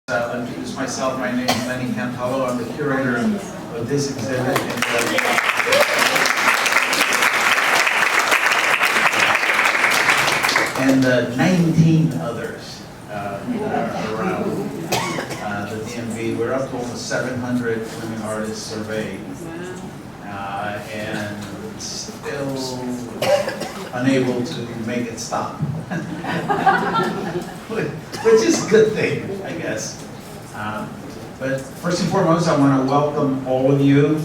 I'll introduce myself. My name is Lenny Campello. I'm the curator of this exhibit. And 19 others that are around the DMV. We're up to almost 700 women artists surveyed. And still unable to make it stop. Which is a good thing, I guess. But first and foremost, I want to welcome all of you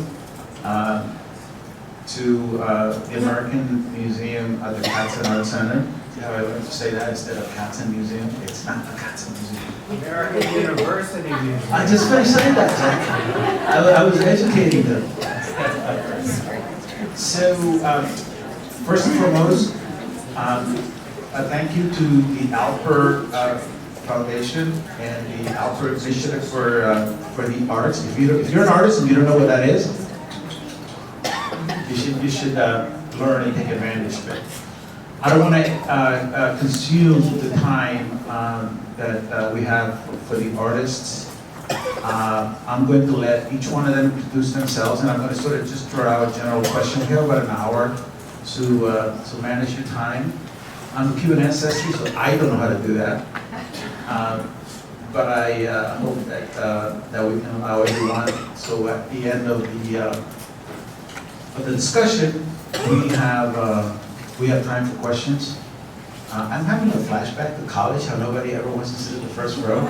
to the American Museum at the Katzen Art Center. See how I learned to say that instead of Katzen Museum? It's not the Katzen Museum. American University Museum. I just finished saying that, Jack. I was educating them. So, first and foremost, thank you to the Alper Foundation and the Alper Initiative for the arts. If you're an artist and you don't know what that is, you should learn and take advantage of it. I don't want to consume the time that we have for the artists. I'm going to let each one of them introduce themselves, and I'm going to sort of just throw out a general question. We have about an hour to manage your time. I'm of Cuban ancestry, so I don't know how to do that. But I hope that we can allow everyone. So at the end of the discussion, we have time for questions. I'm having a flashback to college, how nobody ever wants to sit in the first row.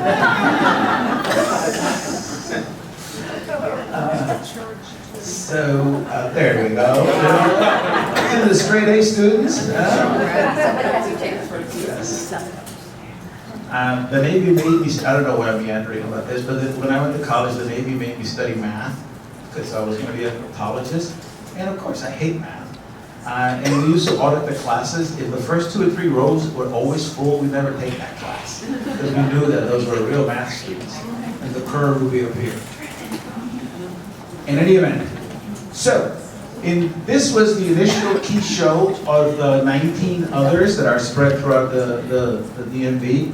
There we go. And the straight A students. Yes. The Navy made me, I don't know what I'm meandering about this, but when I went to college, the Navy made me study math because I was going to be a cryptologist. And of course, I hate math. And we used to audit the classes. If the first 2 or 3 rows were always full, we'd never take that class. Because we knew that those were real math students. And the curve would be up here. In any event, so, this was the initial key show of the 19 others that are spread throughout the DMV.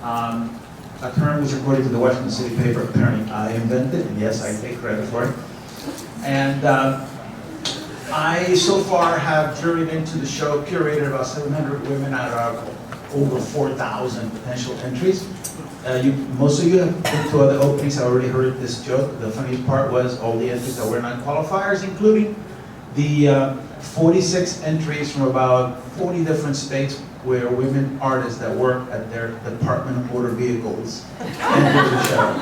A term which, according to the Washington City paper, apparently I invented, and yes, I take credit for it. And I, so far, have journeyed into the show, curated about 700 women out of over 4,000 potential entries. Most of you have been to other openings. I already heard this joke. The funniest part was all the entries that were non-qualifiers, including the 46 entries from about 40 different states where women artists that work at their Department of Motor Vehicles entered the show.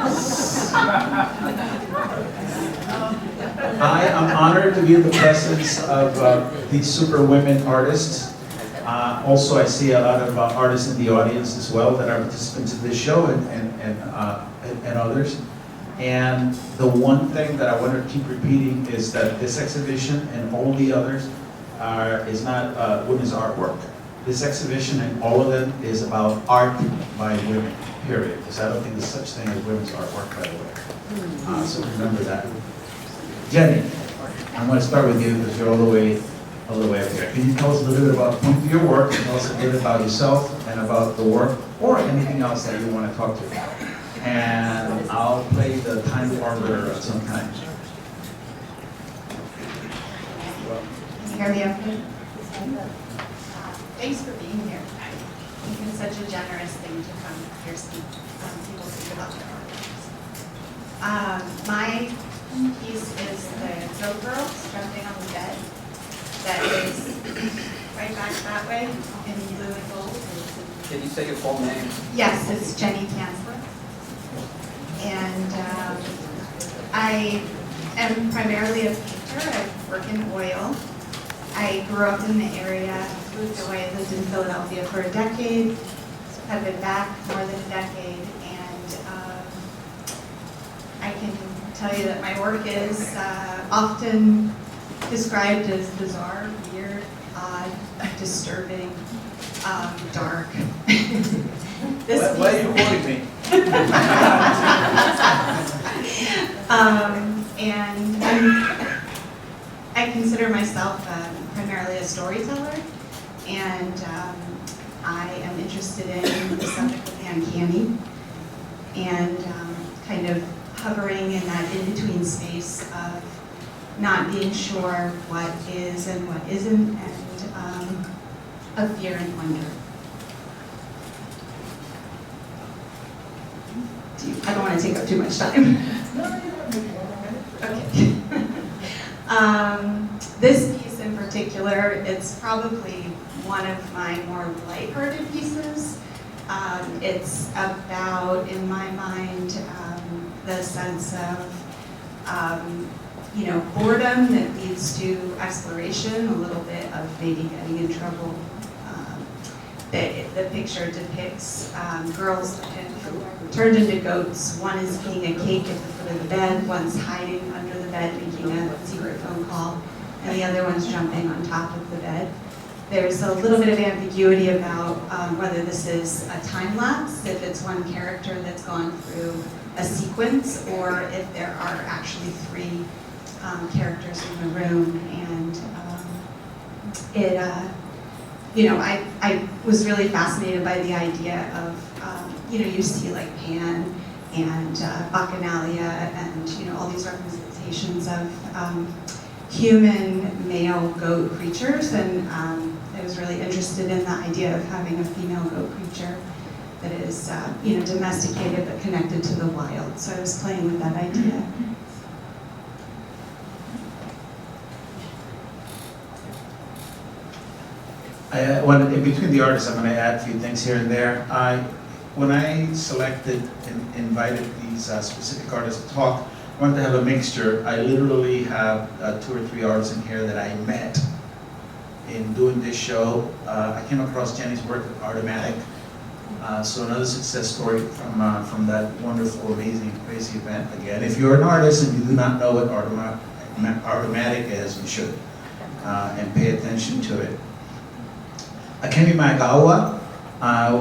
I am honored to be in the presence of these super women artists. Also, I see a lot of artists in the audience as well that are participants in this show and others. And the one thing that I want to keep repeating is that this exhibition and all the others is not women's artwork. This exhibition and all of them is about art by women, period. Because I don't think there's such thing as women's artwork, by the way. So remember that. Jenny, I'm going to start with you because you're all the way up here. Can you tell us a little bit about your work, and tell us a little bit about yourself and about the work, or anything else that you want to talk to? And I'll play the time arbiter at some time. Can you hear me okay? Thanks for being here tonight. I think it's such a generous thing to come here speak. People speak about their art. My piece is the Go Girl jumping on the bed. That is right back that way in blue and gold. Can you say your full name? Yes, it's Jenny Kanzler. And I am primarily a painter. I work in oil. I grew up in the area, moved away, lived in Philadelphia for a decade, have been back more than a decade, and I can tell you that my work is often described as bizarre, weird, odd, disturbing, dark. Why are you quoting me? And I consider myself primarily a storyteller, and I am interested in the subject of the uncanny. and kind of hovering in that in-between space of not being sure what is and what isn't, and of fear and wonder. I don't want to take up too much time. Okay. This piece in particular, it's probably one of my more lighthearted pieces. It's about, in my mind, the sense of boredom that leads to exploration, a little bit of maybe getting in trouble. The picture depicts girls turned into goats. One is eating a cake at the foot of the bed, one's hiding under the bed making a secret phone call, and the other one's jumping on top of the bed. There's a little bit of ambiguity about whether this is a time lapse, if it's one character that's gone through a sequence, or if there are actually three characters in the room. And I was really fascinated by the idea of, you see like Pan and Bacchanalia and, all these representations of human male goat creatures, and I was really interested in the idea of having a female goat creature that is, domesticated but connected to the wild. So I was playing with that idea. In between the artists, I'm going to add a few things here and there. When I selected and invited these specific artists to talk, I wanted to have a mixture. I literally have 2 or 3 artists in here that I met in doing this show. I came across Jenny's work at Artomatic. So another success story from that wonderful, amazing, crazy event. Again, if you're an artist and you do not know what Artomatic is, you should, and pay attention to it. Akemi Maegawa,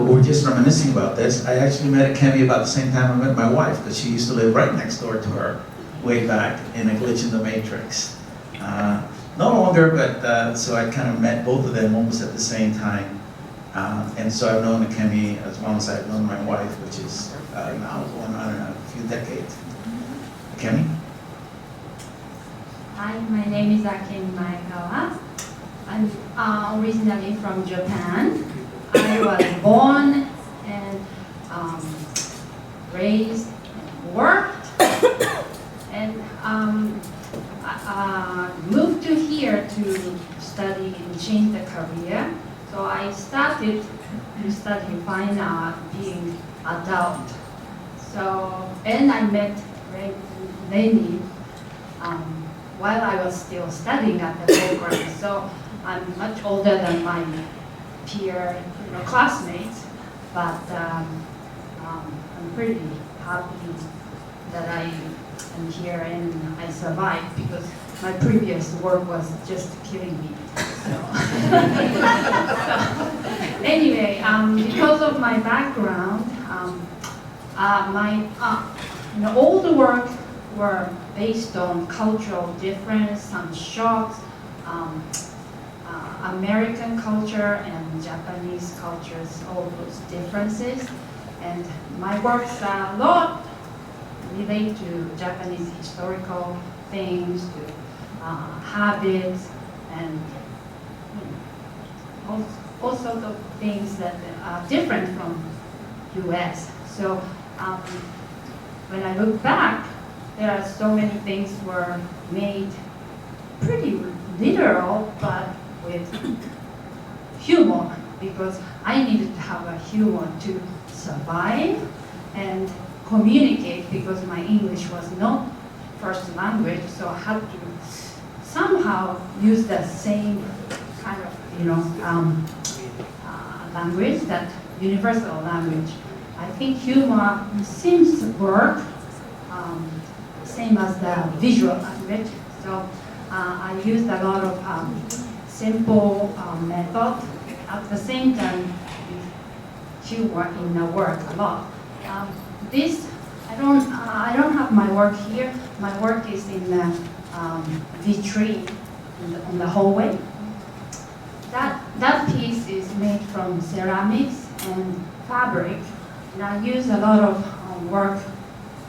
we were just reminiscing about this. I actually met Akemi about the same time I met my wife, because she used to live right next door to her, way back in A Glitch in the Matrix. No longer, but so I kind of met both of them almost at the same time. And so I've known Akemi as long as I've known my wife, which is now going on in a few decades. Akemi? Hi, my name is Akemi Maegawa. I'm originally from Japan. I was born and raised and worked, and moved to here to study and change the career. So I started to study fine art being adult. So, and I met Lenny while I was still studying at the program. So I'm much older than my peer, classmates, but I'm pretty happy that I am here and I survived, because my previous work was just killing me. So, anyway, because of my background, all the work were based on cultural difference, some shocks, American culture and Japanese cultures, all those differences. And my works a lot relate to Japanese historical things, to habits, and all sorts of things that are different from US. So when I look back, there are so many things were made pretty literal, but with humor, because I needed to have a humor to survive and communicate, because my English was not first language, so I had to somehow use the same kind of, language, that universal language. I think humor seems to work, same as the visual language. So I used a lot of simple method. At the same time, humor in the work a lot. This, I don't have my work here. My work is in the vitrine on the hallway. That piece is made from ceramics and fabric, and I use a lot of work,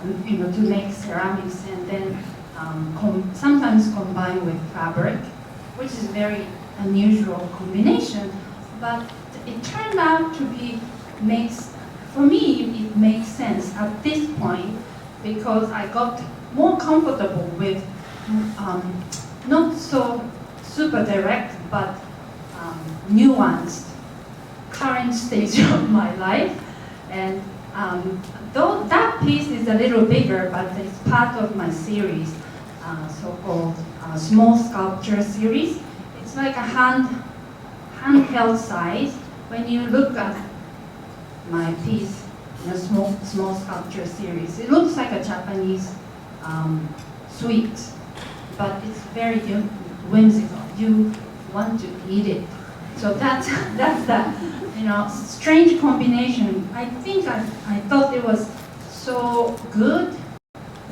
to make ceramics, and then sometimes combine with fabric, which is very unusual combination, but it turned out to be for me, it makes sense at this point because I got more comfortable with not so super direct, but nuanced current stage of my life. And though that piece is a little bigger, but it's part of my series, so-called small sculpture series. It's like a handheld size. When you look at my piece in a small sculpture series, it looks like a Japanese sweet, but it's very whimsical. You want to eat it. So that's the strange combination. I think I thought it was so good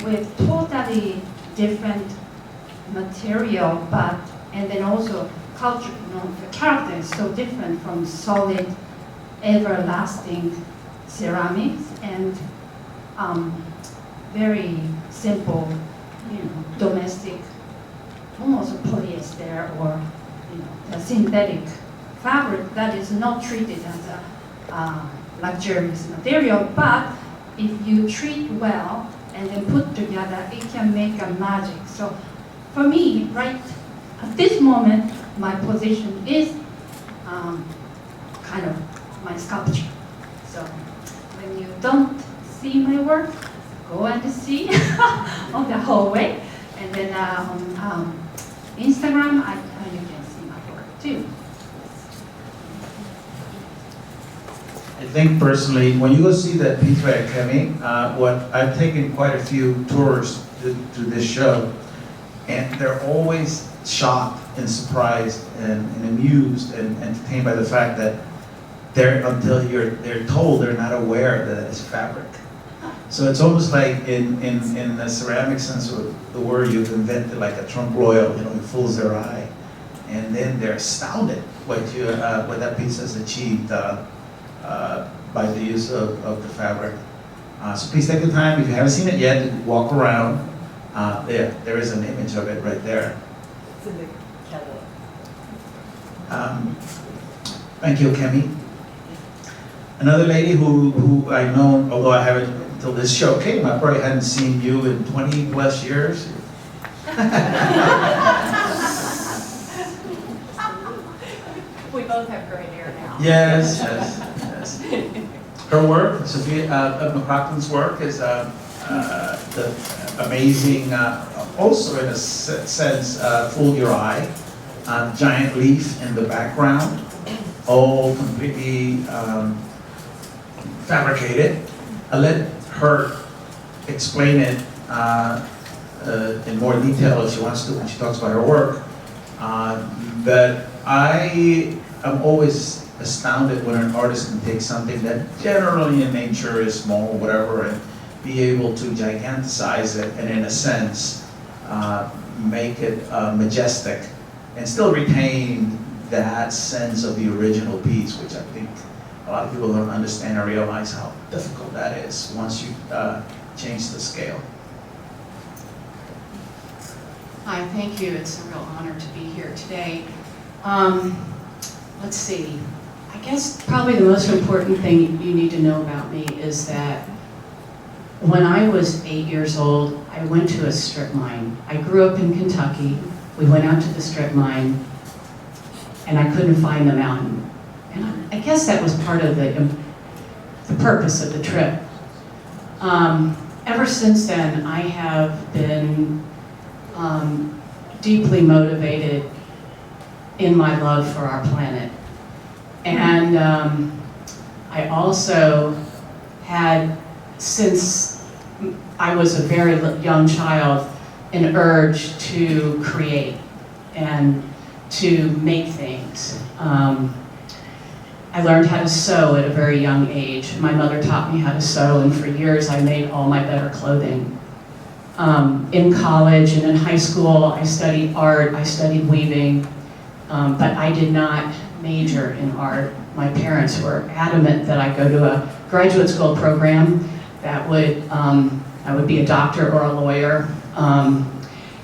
with totally different material, and then also culture. The character is so different from solid, everlasting ceramics and very simple, domestic, almost polyester or a synthetic fabric that is not treated as a luxurious material, but if you treat well and then put together, it can make a magic. So for me, right at this moment, my position is kind of my sculpture. So when you don't see my work, go and see on the hallway, and then on Instagram, you can see my work too. I think personally, when you go see that piece by Akemi, I've taken quite a few tours to this show, and they're always shocked and surprised and amused and entertained by the fact that they're told they're not aware that it's fabric. So it's almost like in the ceramic sense of the word, you've invented like a trompe l'oeil, it fools their eye, and then they're astounded what that piece has achieved by the use of the fabric. So please take the time, if you haven't seen it yet, walk around. There is an image of it right there. It's in the catalog. Thank you, Akemi. Another lady who I know, although I haven't until this show came, I probably hadn't seen you in 20 plus years. We both have gray hair now. Yes. Her work, Sophia McCrocklin's work, is the amazing, also in a sense, fooled your eye. Giant leaf in the background, all completely fabricated. I'll let her explain it in more detail if she wants to when she talks about her work. But I am always astounded when an artist can take something that generally in nature is small or whatever and be able to giganticize it and in a sense make it majestic and still retain that sense of the original piece, which I think a lot of people don't understand or realize how difficult that is once you change the scale. Hi, thank you. It's a real honor to be here today. Let's see. I guess probably the most important thing you need to know about me is that when I was 8 years old, I went to a strip mine. I grew up in Kentucky. We went out to the strip mine, and I couldn't find the mountain. And I guess that was part of the purpose of the trip. Ever since then, I have been deeply motivated in my love for our planet. And I also had, since I was a very young child, an urge to create and to make things. I learned how to sew at a very young age. My mother taught me how to sew, and for years I made all my better clothing. In college and in high school, I studied art, I studied weaving, but I did not major in art. My parents were adamant that I go to a graduate school program, that would be a doctor or a lawyer.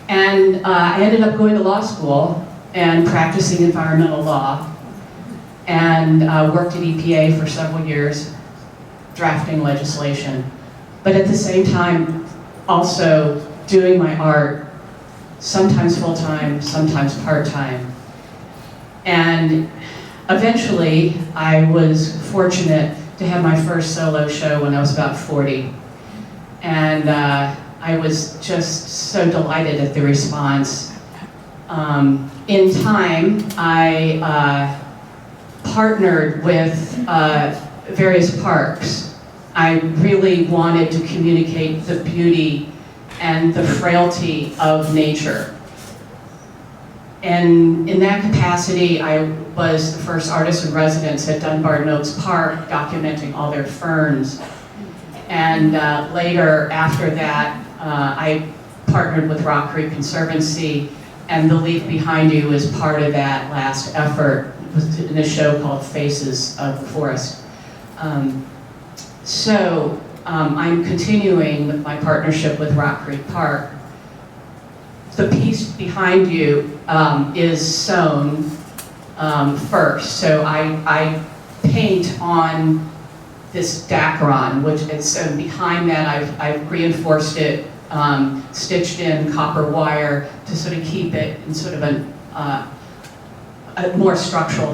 And I ended up going to law school and practicing environmental law, and worked at EPA for several years, drafting legislation. But at the same time, also doing my art, sometimes full-time, sometimes part-time. And eventually, I was fortunate to have my first solo show when I was about 40. And I was just so delighted at the response. In time, I partnered with various parks. I really wanted to communicate the beauty and the frailty of nature. And in that capacity, I was the first artist in residence at Dunbar and Oaks Park, documenting all their ferns. And later, after that, I partnered with Rock Creek Conservancy, and The Leaf Behind You was part of that last effort. It was in a show called Faces of the Forest. So I'm continuing with my partnership with Rock Creek Park. The piece behind you is sewn first. So I paint on this dacron, which is sewn. Behind that I've reinforced it, stitched in copper wire to sort of keep it in sort of a more structural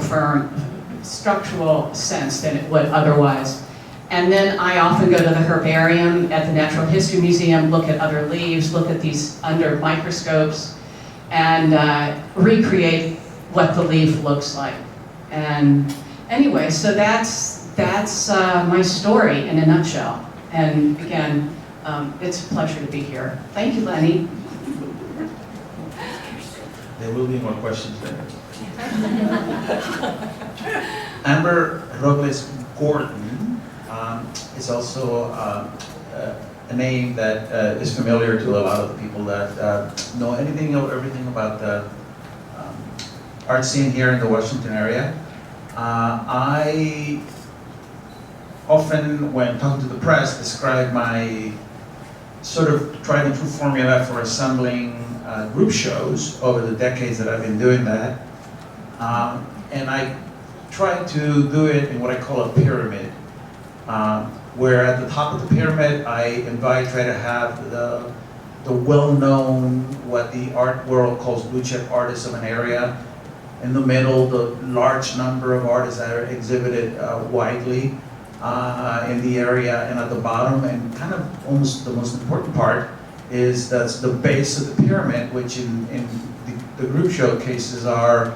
sense than it would otherwise. And then I often go to the herbarium at the Natural History Museum, look at other leaves, look at these under microscopes, and recreate what the leaf looks like. And anyway, so that's my story in a nutshell. And again, it's a pleasure to be here. Thank you, Lenny. There will be more questions later. Amber Robles-Gordon is also a name that is familiar to a lot of the people that know anything or everything about the art scene here in the Washington area. I often, when talking to the press, describe my sort of tried and true formula for assembling group shows over the decades that I've been doing that. And I try to do it in what I call a pyramid, where at the top of the pyramid I try to have the well-known, what the art world calls blue chip artists of an area. In the middle, the large number of artists that are exhibited widely in the area, and at the bottom, and kind of almost the most important part, is that's the base of the pyramid, which in the group showcases are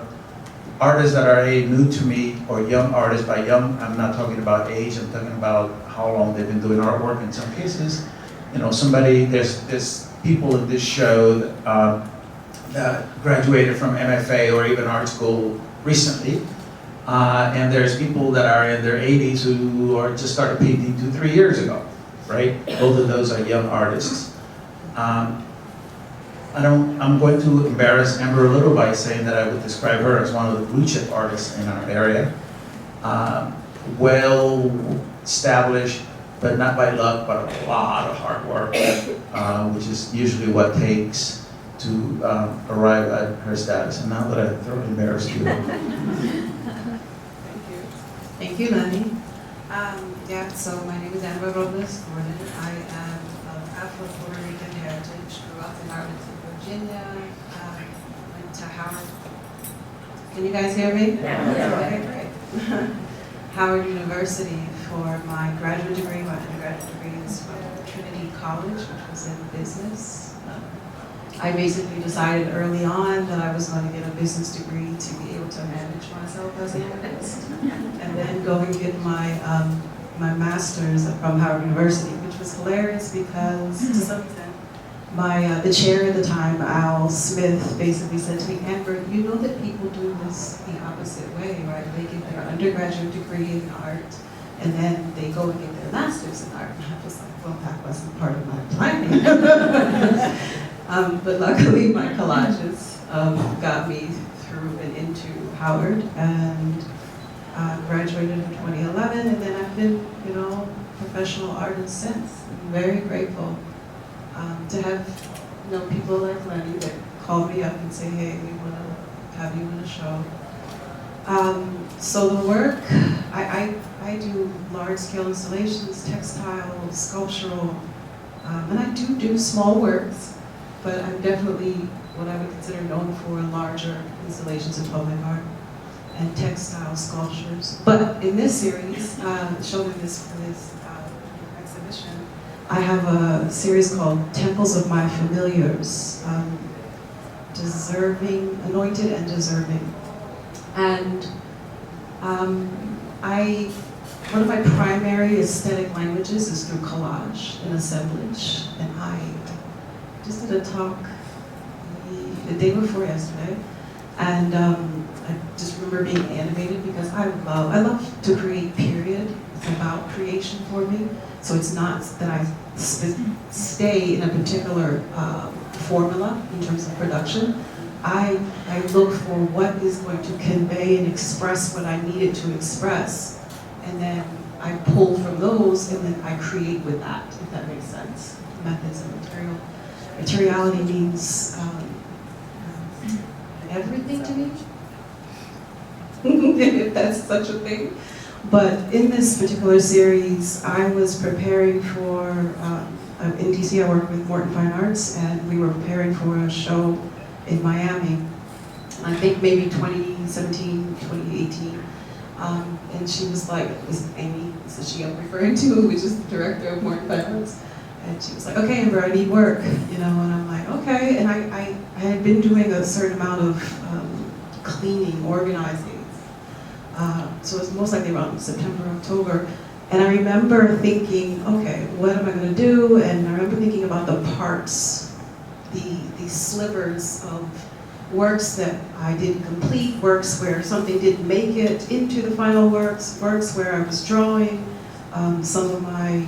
artists that are new to me, or young artists. By young, I'm not talking about age, I'm talking about how long they've been doing artwork. In some cases, you know, there's people in this show that graduated from MFA or even art school recently. And there's people that are in their 80s who are just started painting 2-3 years ago, right? Both of those are young artists. I'm going to embarrass Amber a little by saying that I would describe her as one of the blue chip artists in our area. Well established, but not by luck, but a lot of hard work, which is usually what it takes to arrive at her status. And now that I've thoroughly embarrassed you. Thank you, Lenny. Yeah, so my name is Amber Robles-Gordon. I am of Afro-Puerto Rican heritage, grew up in Arlington, Virginia, went to Howard. Can you guys hear me? Yeah. Okay, great. Howard University for my graduate degree. My undergraduate degree is from Trinity College, which was in business. I basically decided early on that I was going to get a business degree to be able to manage myself as an artist, and then go and get my my master's from Howard University, which was hilarious because to some extent, the chair at the time, Al Smith, basically said to me, Amber, you know that people do this the opposite way, right? They get their undergraduate degree in art, and then they go and get their master's in art. And I was like, well, that wasn't part of my planning. But luckily, my collages got me through and into Howard, and graduated in 2011, and then I've been, professional artist since. I'm very grateful to have people like Lenny that call me up and say, hey, we want to have you in a show. So the work, I do large-scale installations, textile, sculptural, and I do small works, but I'm definitely what I would consider known for larger installations of public art and textile sculptures. But in this series, shown in this exhibition, I have a series called Temples of My Familiars, deserving, anointed and deserving. And one of my primary aesthetic languages is through collage and assemblage. And I just did a talk the day before yesterday, and I just remember being animated because I love to create, period. It's about creation for me. So it's not that I stay in a particular formula in terms of production. I look for what is going to convey and express what I need it to express. And then I pull from those and then I create with that, if that makes sense. Methods and material. Materiality means everything to me, if that's such a thing. But in this particular series, I was preparing for, in DC I work with Morton Fine Arts, and we were preparing for a show in Miami, I think maybe 2017, 2018. And she was like, this is Amy, this is she I'm referring to, which is the director of Morton Fine Arts. And she was like, okay, Amber, I need work, and I'm like, okay. And I had been doing a certain amount of cleaning, organizing. So it was most likely around September, October. And I remember thinking, okay, what am I gonna do? And I remember thinking about the parts, the slivers of works that I didn't complete, works where something didn't make it into the final works where I was drawing, some of my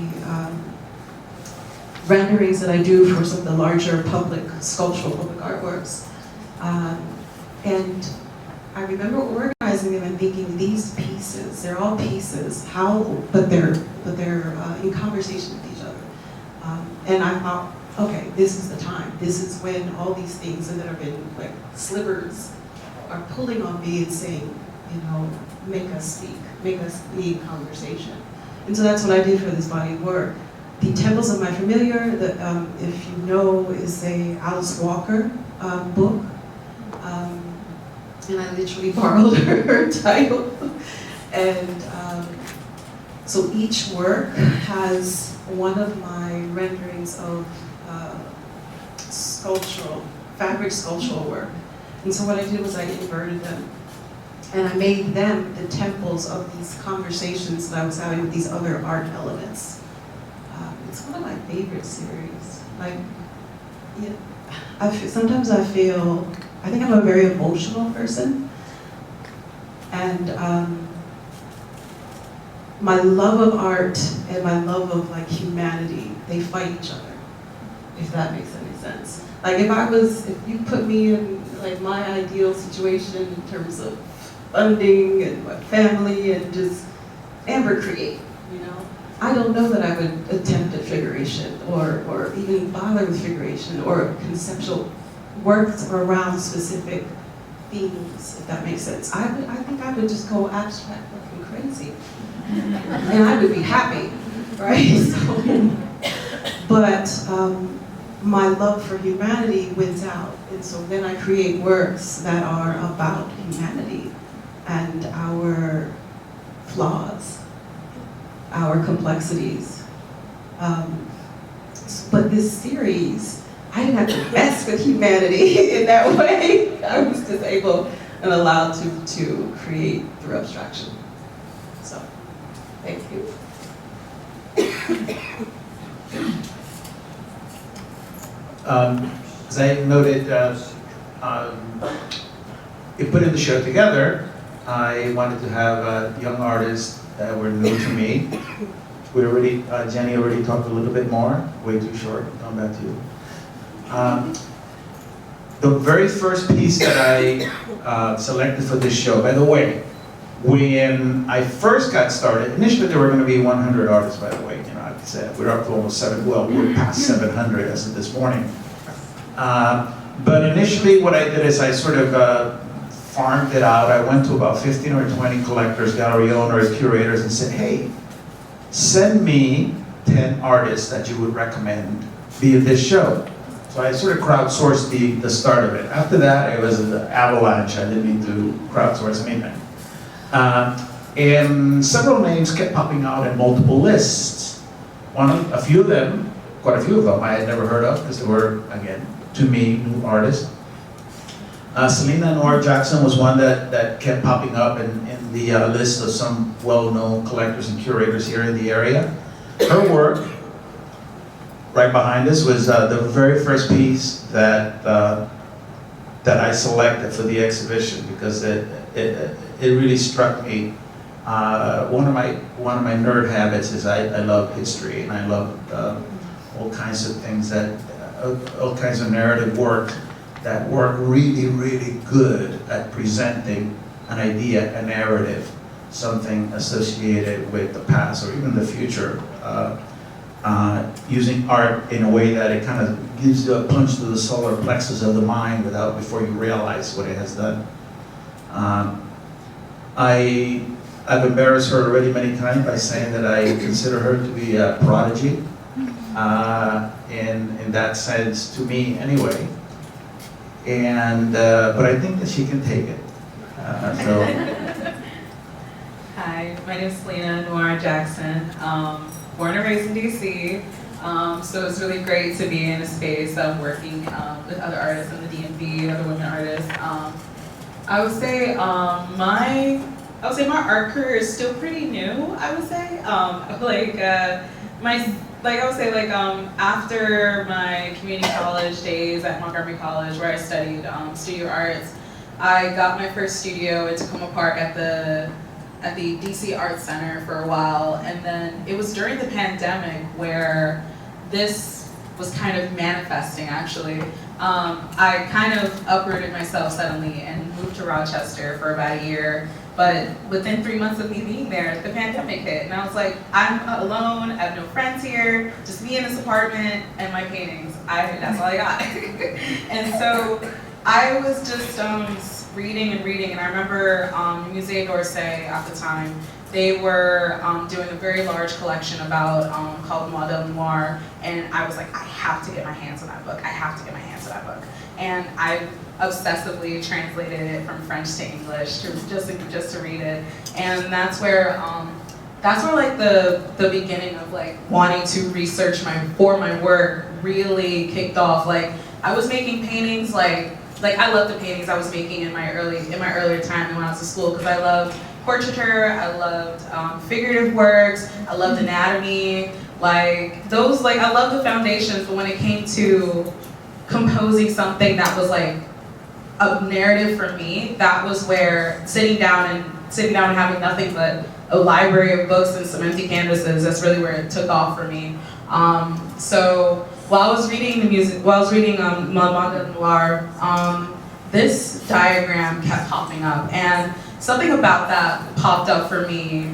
renderings that I do for some of the larger sculptural public artworks. And I remember organizing them and thinking, these pieces, they're all pieces, but they're in conversation with each other. And I thought, okay, this is the time. This is when all these things that have been like slivers are pulling on me and saying, make us speak, make us be in conversation. And so that's what I did for this body of work. The Temples of My Familiar, if you know, is a Alice Walker book. And I literally borrowed her title. And so each work has one of my renderings of fabric sculptural work. And so what I did was I inverted them. And I made them the temples of these conversations that I was having with these other art elements. It's one of my favorite series. Sometimes I think I'm a very emotional person. And my love of art and my love of humanity, they fight each other, if that makes any sense. If you put me in my ideal situation in terms of funding and my family and just Amber create, I don't know that I would attempt at figuration or even bother with figuration or conceptual works around specific themes, if that makes sense. I think I would just go abstract looking crazy. And I would be happy, right? But my love for humanity wins out. And so then I create works that are about humanity and our flaws, our complexities. But this series, I didn't have to mess with humanity in that way. I was just able and allowed to create through abstraction. So, thank you. As I noted, in putting the show together, I wanted to have young artists that were new to me. Jenny already talked a little bit more, way too short, I'll come back to you. The very first piece that I selected for this show, by the way, when I first got started, initially there were going to be 100 artists, by the way. You know, like I said, we're up to almost we're past 700 as of this morning. But initially what I did is I sort of farmed it out. I went to about 15 or 20 collectors, gallery owners, curators, and said, hey, send me 10 artists that you would recommend be at this show. So I sort of crowdsourced the start of it. After that, it was an avalanche. I didn't need to crowdsource anything. And several names kept popping out in multiple lists. A few of them, quite a few of them, I had never heard of because they were, again, to me, new artists. Selena Noir Jackson was one that kept popping up in the list of some well-known collectors and curators here in the area. Her work, right behind us, was the very first piece that I selected for the exhibition because it really struck me. One of my nerd habits is I love history and I love all kinds of things all kinds of narrative work that work really, really good at presenting an idea, a narrative, something associated with the past or even the future. Using art in a way that it kind of gives you a punch to the solar plexus of the mind before you realize what it has done. I've embarrassed her already many times by saying that I consider her to be a prodigy, in that sense, to me anyway. And but I think that she can take it. Hi, my name is Selena Noir Jackson. Born and raised in DC, so it's really great to be in a space of working with other artists in the DMV, other women artists. I would say my art career is still pretty new. I would say after my community college days at Montgomery College, where I studied studio arts, I got my first studio in Tacoma Park at the DC Art Center for a while, and then it was during the pandemic where this was kind of manifesting, actually. I kind of uprooted myself suddenly and moved to Rochester for about a year, but within 3 months of me being there, the pandemic hit, and I was like, I'm alone, I have no friends here, just me in this apartment and my paintings. That's all I got. And so I was just reading, and I remember Musée d'Orsay at the time, they were doing a very large collection called Noir, and I was like, I have to get my hands on that book. And I obsessively translated it from French to English just to read it, and that's where like the beginning of like wanting to research my work really kicked off. Like I was making paintings like I loved the paintings I was making in my earlier time when I was in school, because I loved portraiture, I loved figurative works, I loved anatomy, I loved the foundations. But when it came to composing something that was like a narrative for me, that was where sitting down and having nothing but a library of books and some empty canvases, that's really where it took off for me. So while I was reading Manga Noir, this diagram kept popping up, and something about that popped up for me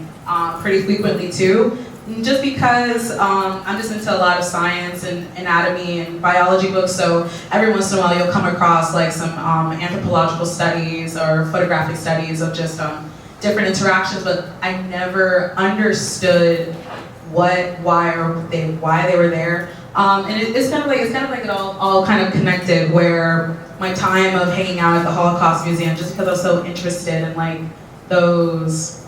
pretty frequently too. Just because I'm just into a lot of science and anatomy and biology books, so every once in a while you'll come across like some anthropological studies or photographic studies of just different interactions, but I never understood why they were there. And it's kind of like it all kind of connected, where my time of hanging out at the Holocaust Museum, just because I was so interested in like those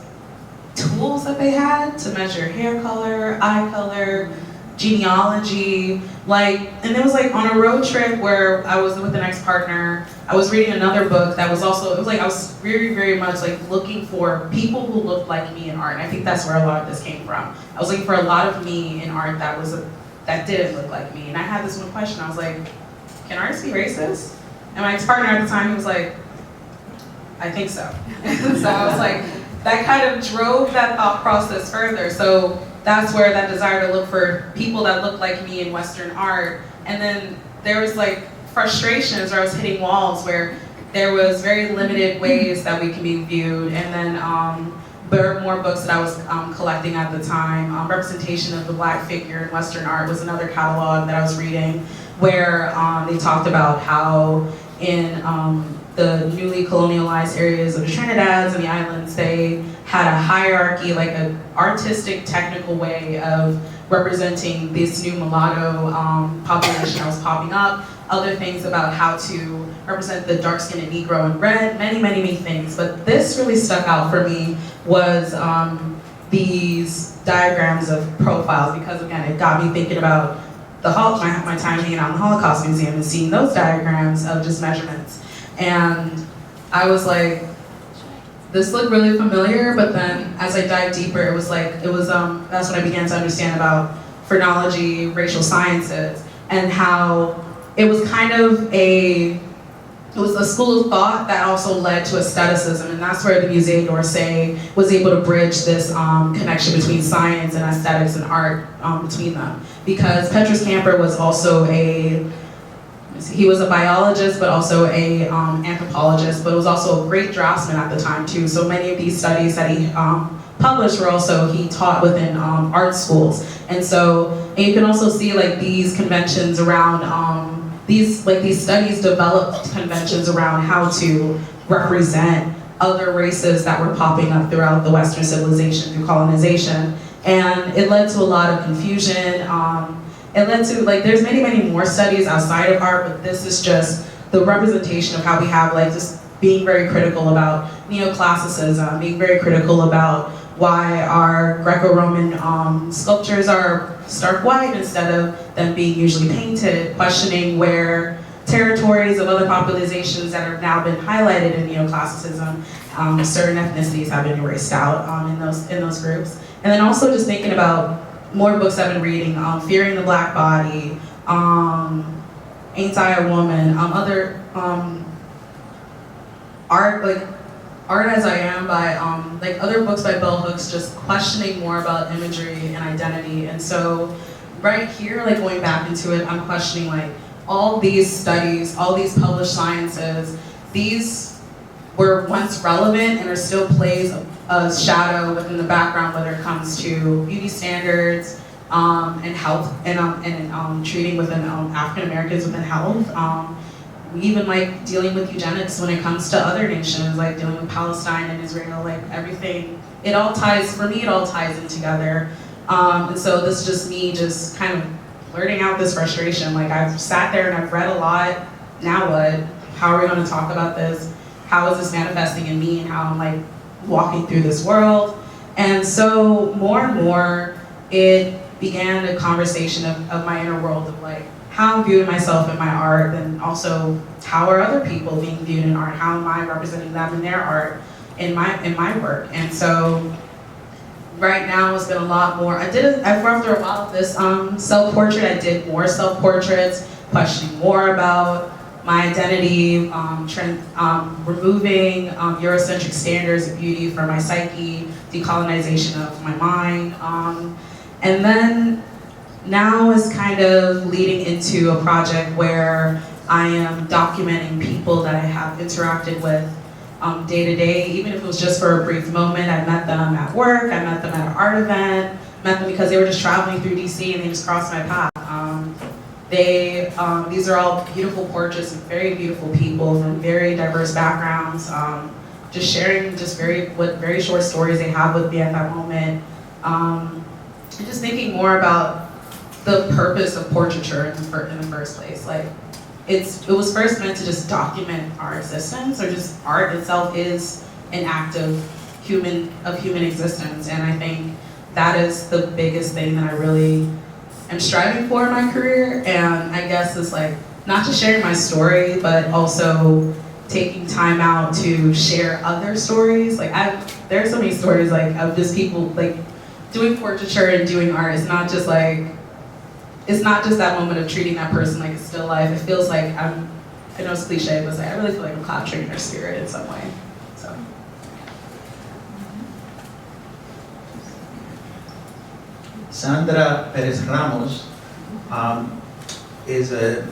tools that they had to measure hair color, eye color, genealogy, and it was like on a road trip where I was with an ex-partner, I was reading another book that was also, it was like I was very, very much like looking for people who looked like me in art, and I think that's where a lot of this came from. I was looking for a lot of me in art that didn't look like me, and I had this one question, I was like, can artists be racist? And my ex-partner at the time, he was like, I think so. So I was like, that kind of drove that thought process further. So that's where that desire to look for people that look like me in Western art. And then there was like frustrations where I was hitting walls where there was very limited ways that we can be viewed. And then there were more books that I was collecting at the time. Representation of the Black figure in Western art was another catalog that I was reading, where they talked about how in the newly colonialized areas of the Trinidads and the islands, they had a hierarchy, like an artistic, technical way of representing this new mulatto population that was popping up. Other things about how to represent the dark-skinned Negro in red, many, many, many things. But this really stuck out for me was these diagrams of profiles, because again, it got me thinking about my time hanging out in the Holocaust Museum and seeing those diagrams of just measurements. And I was like, this looked really familiar, but then as I dived deeper, that's when I began to understand about phrenology, racial sciences, and how it was kind of a school of thought that also led to aestheticism, and that's where the Musée d'Orsay was able to bridge this connection between science and aesthetics and art between them. Because Petrus Camper was also he was a biologist, but also a anthropologist, but was also a great draftsman at the time too. So many of these studies that he published were also, he taught within art schools. And you can also see like these conventions around, these studies developed conventions around how to represent other races that were popping up throughout the Western civilization through colonization. And it led to a lot of confusion. It led to, there's many, many more studies outside of art, but this is just the representation of how we have, just being very critical about neoclassicism, being very critical about why our Greco-Roman sculptures are stark white instead of them being usually painted, questioning where territories of other populations that have now been highlighted in neoclassicism, certain ethnicities have been erased out in those groups. And then also just thinking about more books I've been reading, Fearing the Black Body, Ain't I a Woman, other Art as I Am by other books by bell hooks, just questioning more about imagery and identity. And so right here, going back into it, I'm questioning all these studies, all these published sciences, these were once relevant and are still plays a shadow within the background, whether it comes to beauty standards and health and treating within African Americans within health. We even dealing with eugenics when it comes to other nations, dealing with Palestine and Israel, everything. It all ties in together. And so this is just me just kind of blurting out this frustration. I've sat there and I've read a lot. Now what? How are we going to talk about this? How is this manifesting in me and how I'm walking through this world? And so more and more, it began a conversation of my inner world of how I'm viewing myself in my art, and also how are other people being viewed in art? How am I representing them in their art, in my work? And so right now it's been a lot more. I've run through a lot of this self-portrait. I did more self-portraits, questioning more about my identity, removing Eurocentric standards of beauty from my psyche, decolonization of my mind. And then now is kind of leading into a project where I am documenting people that I have interacted with day to day, even if it was just for a brief moment. I met them at work, I met them at an art event, met them because they were just traveling through DC and they just crossed my path. These are all beautiful portraits of very beautiful people from very diverse backgrounds, just sharing very short stories they have with me at that moment. And just thinking more about the purpose of portraiture in the first place. It was first meant to just document our existence, or just art itself is an act of human existence. And I think that is the biggest thing that I really am striving for in my career. And I guess it's not just sharing my story, but also taking time out to share other stories. There are so many stories of just people doing portraiture and doing art. It's not just that moment of treating that person like a still life. It feels I know it's cliche, but I really feel I'm capturing their spirit in some way. So. Sandra Perez-Ramos is a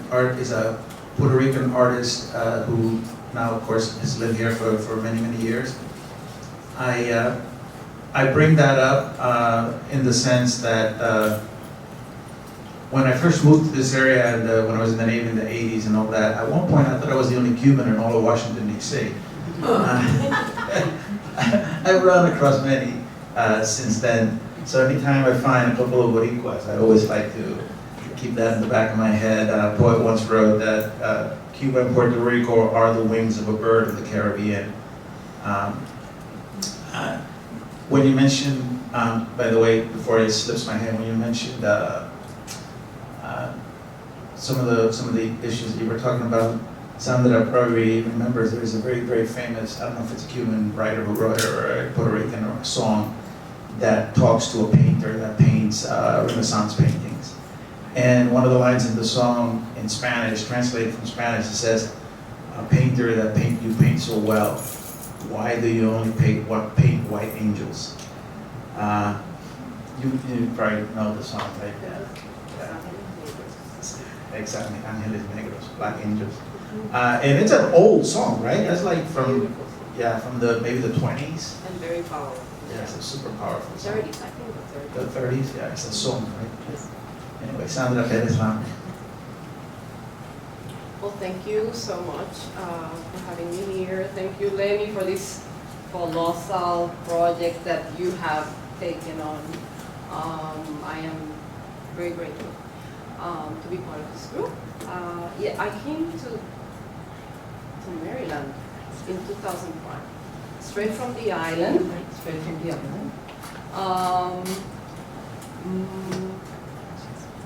Puerto Rican artist who now of course has lived here for many, many years. I bring that up in the sense that when I first moved to this area, and when I was in the Navy in the 80s and all that, at one point I thought I was the only Cuban in all of Washington, D.C. I've run across many since then. So anytime I find a couple of Boricuas, I always like to keep that in the back of my head. A poet once wrote that Cuba and Puerto Rico are the wings of a bird of the Caribbean. When you mentioned, by the way, before it slips my hand, when you mentioned some of the issues that you were talking about, Sandra probably remembers there's a very, very famous, I don't know if it's a Cuban writer who wrote it or a Puerto Rican or a song that talks to a painter that paints Renaissance paintings. And one of the lines in the song in Spanish, translated from Spanish, it says, "A painter that you paint so well, why do you only paint white angels?" You probably know the song, right? Yeah. Exactly, Ángeles Negros, Black Angels. And it's an old song, right? That's like from maybe the 20s. And very powerful. Yeah, it's a super powerful song. 30s, I think the 30s. The 30s, yeah, it's a song, right? Anyway, Sandra Perez-Ramos. Well, thank you so much for having me here. Thank you, Lenny, for this colossal project that you have taken on. I am very grateful to be part of this group. Yeah, I came to Maryland in 2005, straight from the island.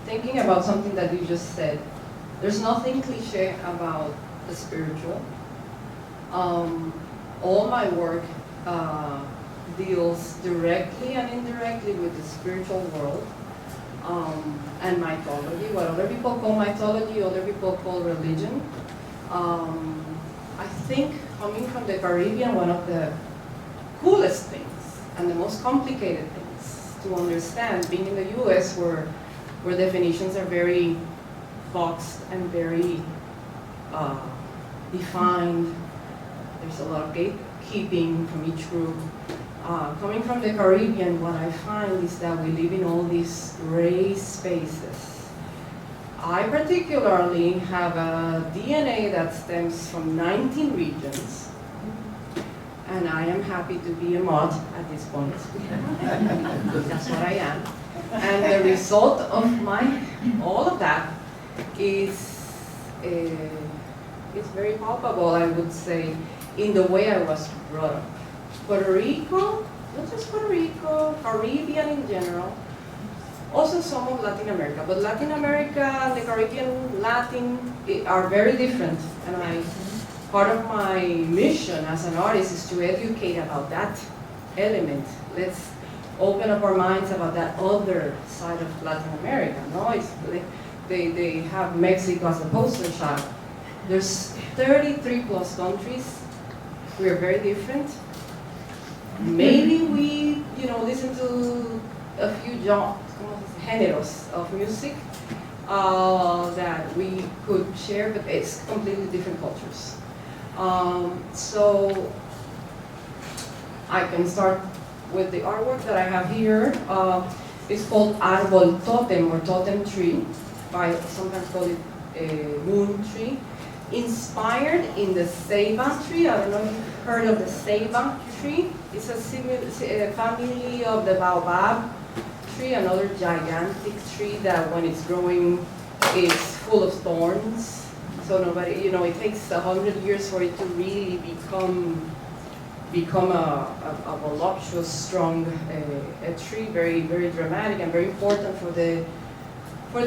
Thinking about something that you just said, there's nothing cliche about the spiritual. All my work deals directly and indirectly with the spiritual world and mythology. What other people call mythology, other people call religion. I think coming from the Caribbean, one of the coolest things and the most complicated things to understand, being in the US where definitions are very boxed and very defined. There's a lot of gatekeeping from each group. Coming from the Caribbean, what I find is that we live in all these gray spaces. I particularly have a DNA that stems from 19 regions, and I am happy to be a mod at this point. That's what I am. And the result of all of that is very palpable, I would say, in the way I was brought up. Puerto Rico, not just Puerto Rico, Caribbean in general, also some of Latin America. But Latin America and the Caribbean, Latin are very different. And part of my mission as an artist is to educate about that element. Let's open up our minds about that other side of Latin America. No, they have Mexico as a poster child. There's 33 plus countries. We are very different. Maybe we, listen to a few géneros of music that we could share, but it's completely different cultures. So I can start with the artwork that I have here. It's called Árbol Totem or Totem Tree, sometimes called it a moon tree. Inspired in the ceiba tree. I don't know if you've heard of the ceiba tree. It's a family of the baobab tree, another gigantic tree that when it's growing is full of thorns. So nobody, it takes 100 years for it to really become a voluptuous, strong a tree, very, very dramatic and very important for the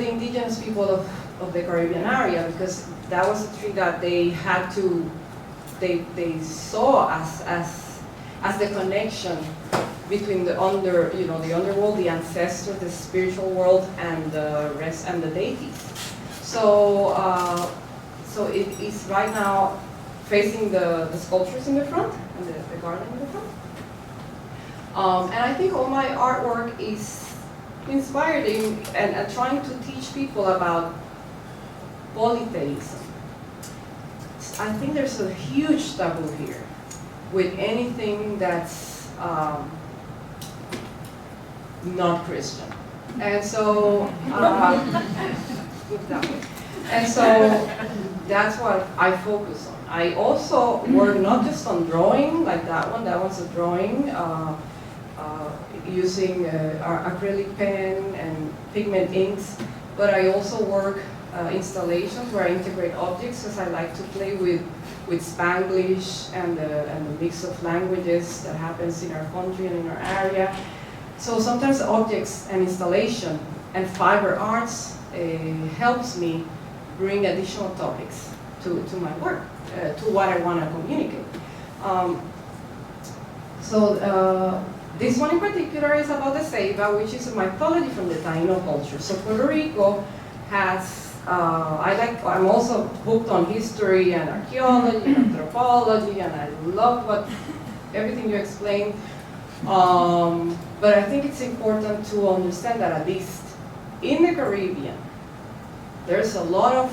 indigenous people of the Caribbean area, because that was a tree that they had to, they saw as the connection between the underworld, the ancestors, the spiritual world, and the rest, and the deities. So it is right now facing the sculptures in the front and the garden in the front. And I think all my artwork is inspired in and trying to teach people about polytheism. I think there's a huge taboo here with anything that's not Christian. And so, and so that's what I focus on. I also work not just on drawing, like that one's a drawing, using acrylic pen and pigment inks, but I also work installations where I integrate objects, because I like to play with Spanglish and the mix of languages that happens in our country and in our area. So sometimes objects and installation and fiber arts helps me bring additional topics to my work, to what I want to communicate. This one in particular is about the ceiba, which is a mythology from the Taino culture. So Puerto Rico has, I'm also hooked on history and archaeology and anthropology, and I love everything you explained. But I think it's important to understand that at least in the Caribbean, there's a lot of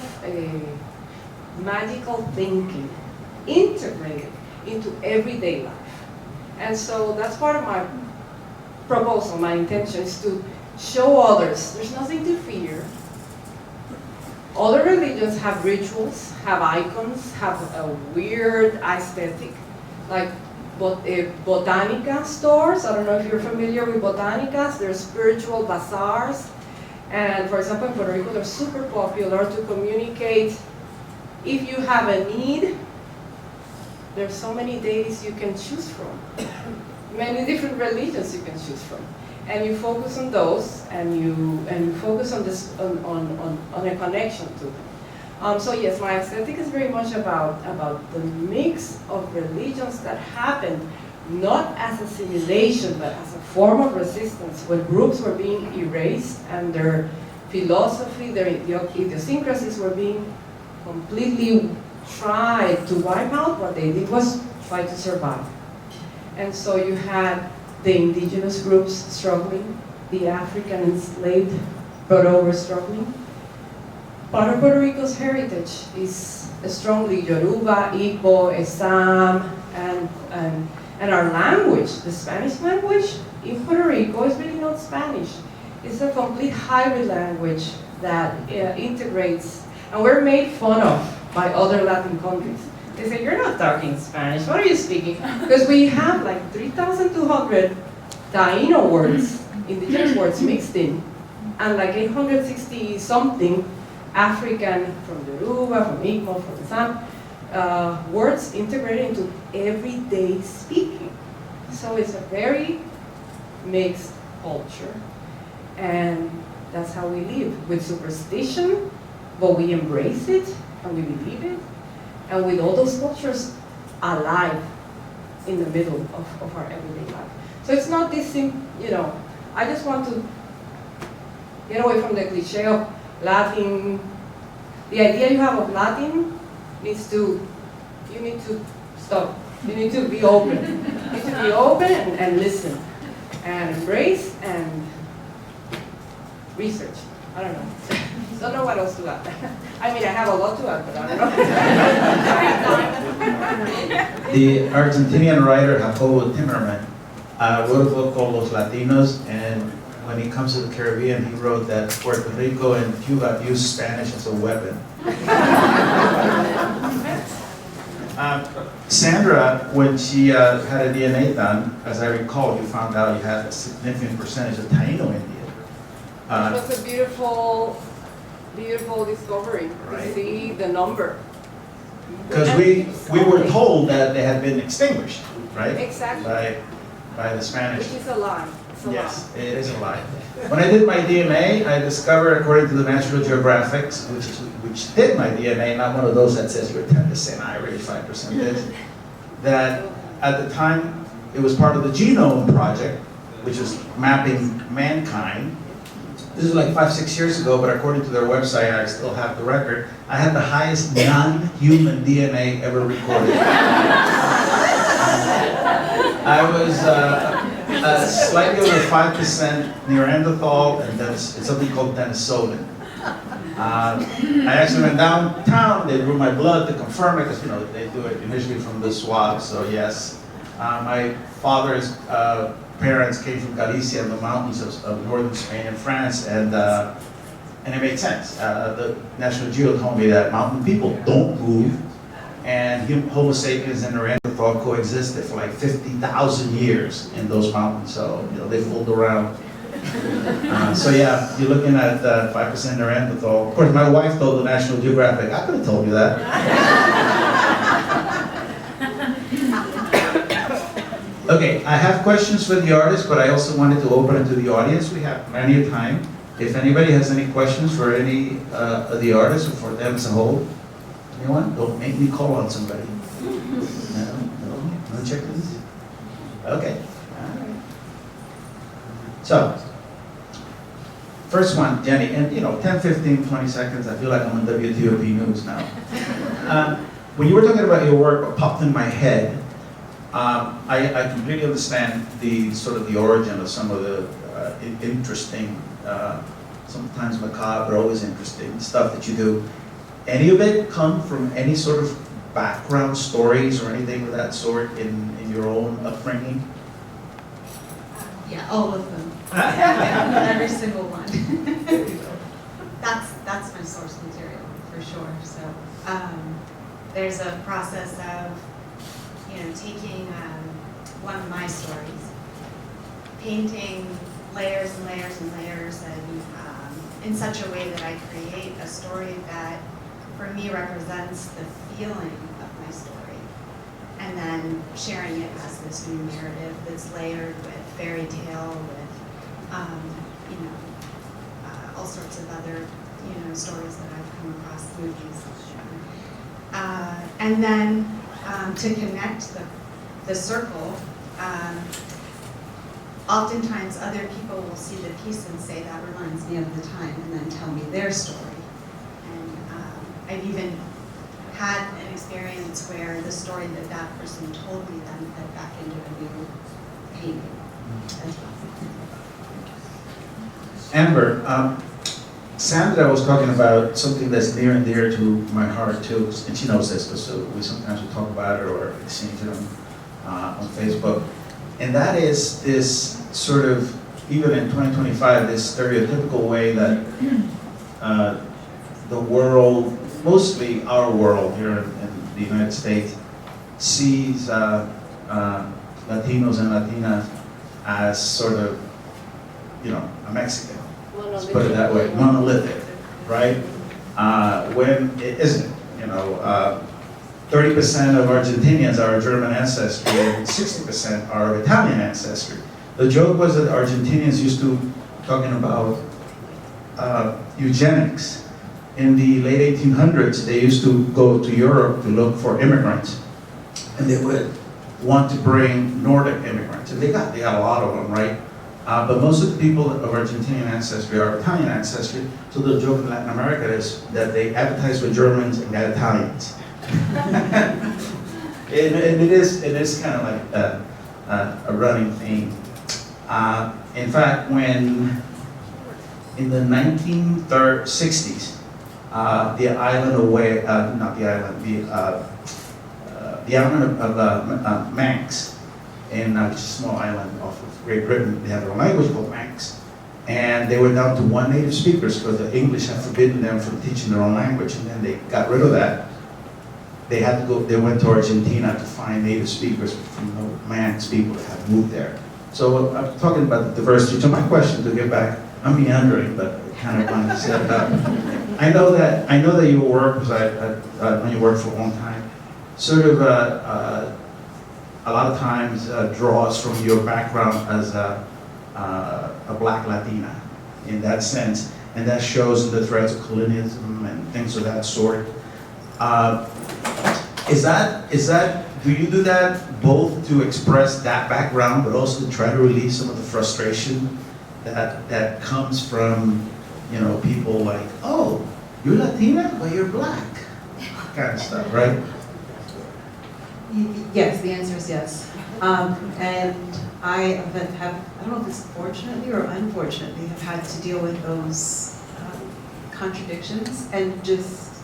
magical thinking integrated into everyday life. And so that's part of my proposal, my intention is to show others there's nothing to fear. Other religions have rituals, have icons, have a weird aesthetic, like botanica stores. I don't know if you're familiar with botanicas. They're spiritual bazaars. And for example, in Puerto Rico, they're super popular to communicate. If you have a need, there's so many deities you can choose from. Many different religions you can choose from. And you focus on those, and you focus on this on a connection to them. So yes, my aesthetic is very much about the mix of religions that happened not as assimilation, but as a form of resistance, when groups were being erased and their philosophy, their idiosyncrasies were being completely tried to wipe out. What they did was try to survive. And so you had the indigenous groups struggling, the African enslaved Burrowes struggling. Part of Puerto Rico's heritage is strongly Yoruba, Igbo, Essam, and our language, the Spanish language in Puerto Rico is really not Spanish. It's a complete hybrid language that integrates, and we're made fun of by other Latin countries. They say, you're not talking Spanish, what are you speaking? Because we have like 3,200 Taino words, indigenous words mixed in, and like 860 something African from Yoruba, from Igbo, from Essam, words integrated into everyday speaking. So it's a very mixed culture, and that's how we live, with superstition, but we embrace it, and we believe it, and with all those cultures alive in the middle of our everyday life. So it's not this thing, I just want to get away from the cliche of Latin. The idea you have of Latin you need to stop. You need to be open. You need to be open and listen, and embrace and research. I don't know. Don't know what else to add. I mean, I have a lot to add, but I don't know. The Argentinian writer Jacobo Timmerman wrote a book called Los Latinos, and when he comes to the Caribbean, he wrote that Puerto Rico and Cuba use Spanish as a weapon. Sandra, when she had a DNA done, as I recall, you found out you had a significant percentage of Taino Indian. It was a beautiful discovery, right, to see the number. Because we were told that they had been extinguished, right? Exactly. By the Spanish. Which is a lie. It's a Yes, lie. it is a lie. When I did my DNA, I discovered, according to the National Geographic, which did my DNA, not one of those that says you're 10% Irish, 5% this, that at the time it was part of the Genome Project, which is mapping mankind. This is like 5-6 years ago, but according to their website, I still have the record. I had the highest non-human DNA ever recorded. I was slightly over 5% Neanderthal, and then it's something called Denisovan. I actually went downtown, they drew my blood to confirm it, because they do it initially from the swab, so yes. My father's parents came from Galicia and the mountains of northern Spain and France, and it made sense. The National Geo told me that mountain people don't move, and Homo sapiens and Neanderthal coexisted for like 50,000 years in those mountains, so they fooled around. So yeah, you're looking at 5% Neanderthal. Of course, my wife told the National Geographic, I could have told you that. Okay, I have questions for the artist, but I also wanted to open it to the audience. We have plenty of time. If anybody has any questions for any of the artists or for them as a whole, anyone? Don't make me call on somebody. No check-ins? Okay. All right. So, first one, Danni, and 10, 15, 20 seconds, I feel like I'm on WTOP News now. When you were talking about your work, what popped in my head, I completely understand the origin of some of the interesting, sometimes macabre, but always interesting stuff that you do. Any of it come from any sort of background stories or anything of that sort in your own upbringing? Yeah, all of them. Every single one. That's my source material for sure. So there's a process of taking one of my stories, painting layers and layers and layers, and in such a way that I create a story that for me represents the feeling of my story, and then sharing it as this new narrative that's layered with fairy tale, with all sorts of other stories that I've come across, movies, and then to connect the circle. Oftentimes other people will see the piece and say that reminds me of the time, and then tell me their story. And I've even had an experience where the story that person told me then fed back into a new painting as well. Amber, Sandra was talking about something that's near and dear to my heart too, and she knows this because we sometimes talk about it or exchange it on Facebook. And that is this sort of, even in 2025, this stereotypical way that the world, mostly our world here in the United States, sees Latinos and Latinas as sort of, a Mexican. Let's put it that way, monolithic, right? When it isn't, 30% of Argentinians are of German ancestry and 60% are of Italian ancestry. The joke was that Argentinians used to, talking about eugenics, in the late 1800s, they used to go to Europe to look for immigrants, and they would want to bring Nordic immigrants, and they got a lot of them, right? But most of the people of Argentinian ancestry are Italian ancestry, so the joke in Latin America is that they advertise with Germans and got Italians. and it is kind of like a running theme. In fact, when in the 1960s, the island the island of Manx, in a small island off of Great Britain, they have a language called Manx, and they were down to one native speakers because the English had forbidden them from teaching their own language, and then they got rid of that. They had to go. They went to Argentina to find native speakers from the Manx people that had moved there. So I'm talking about the diversity. So my question, to get back, I'm meandering, but I kind of wanted to set it up. I know that your work, because when you work for a long time, sort of a lot of times draws from your background as a Black Latina, in that sense, and that shows in the threads of colonialism and things of that sort. Do you do that both to express that background, but also to try to release some of the frustration that comes from, people like, oh, you're Latina, but you're Black, kind of stuff, right? Yes, the answer is yes. And I have, I don't know if it's fortunately or unfortunately, have had to deal with those contradictions and just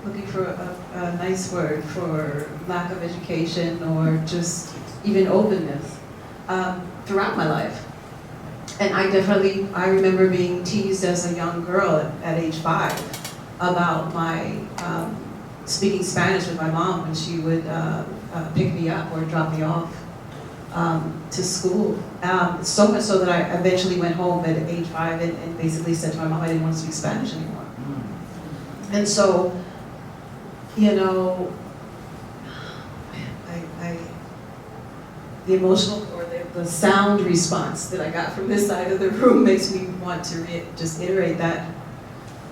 looking for a nice word for lack of education or just even openness throughout my life. And I remember being teased as a young girl at age 5 about my speaking Spanish with my mom when she would pick me up or drop me off to school. So much so that I eventually went home at age 5 and basically said to my mom I didn't want to speak Spanish anymore. And so, you know, the emotional or the sound response that I got from this side of the room makes me want to just iterate that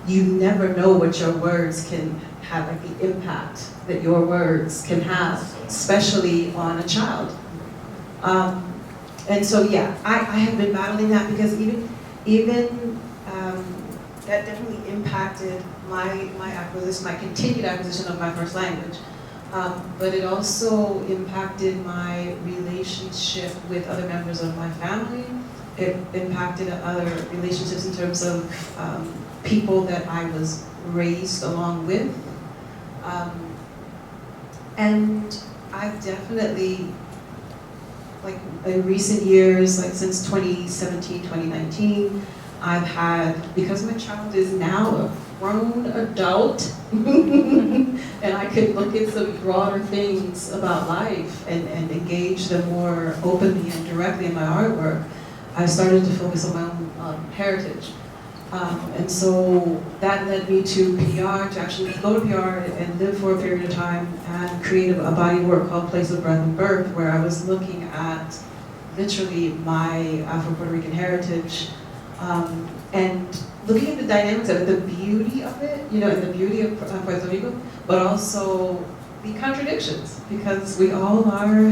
you never know what your words can have, like the impact that your words can have, especially on a child. And so, yeah, I have been battling that because even that definitely impacted my continued acquisition of my first language. But it also impacted my relationship with other members of my family. It impacted other relationships in terms of people that I was raised along with. And I've definitely, like in recent years, like since 2017, 2019, I've had, because my child is now a grown adult, and I could look at some broader things about life and engage them more openly and directly in my artwork, I started to focus on my own heritage. And so that led me to PR, to actually go to PR and live for a period of time and create a body of work called Place of Breath and Birth, where I was looking at literally my Afro-Puerto Rican heritage and looking at the dynamics of it, the beauty of it, you know, and the beauty of Puerto Rico, but also the contradictions, because we all are,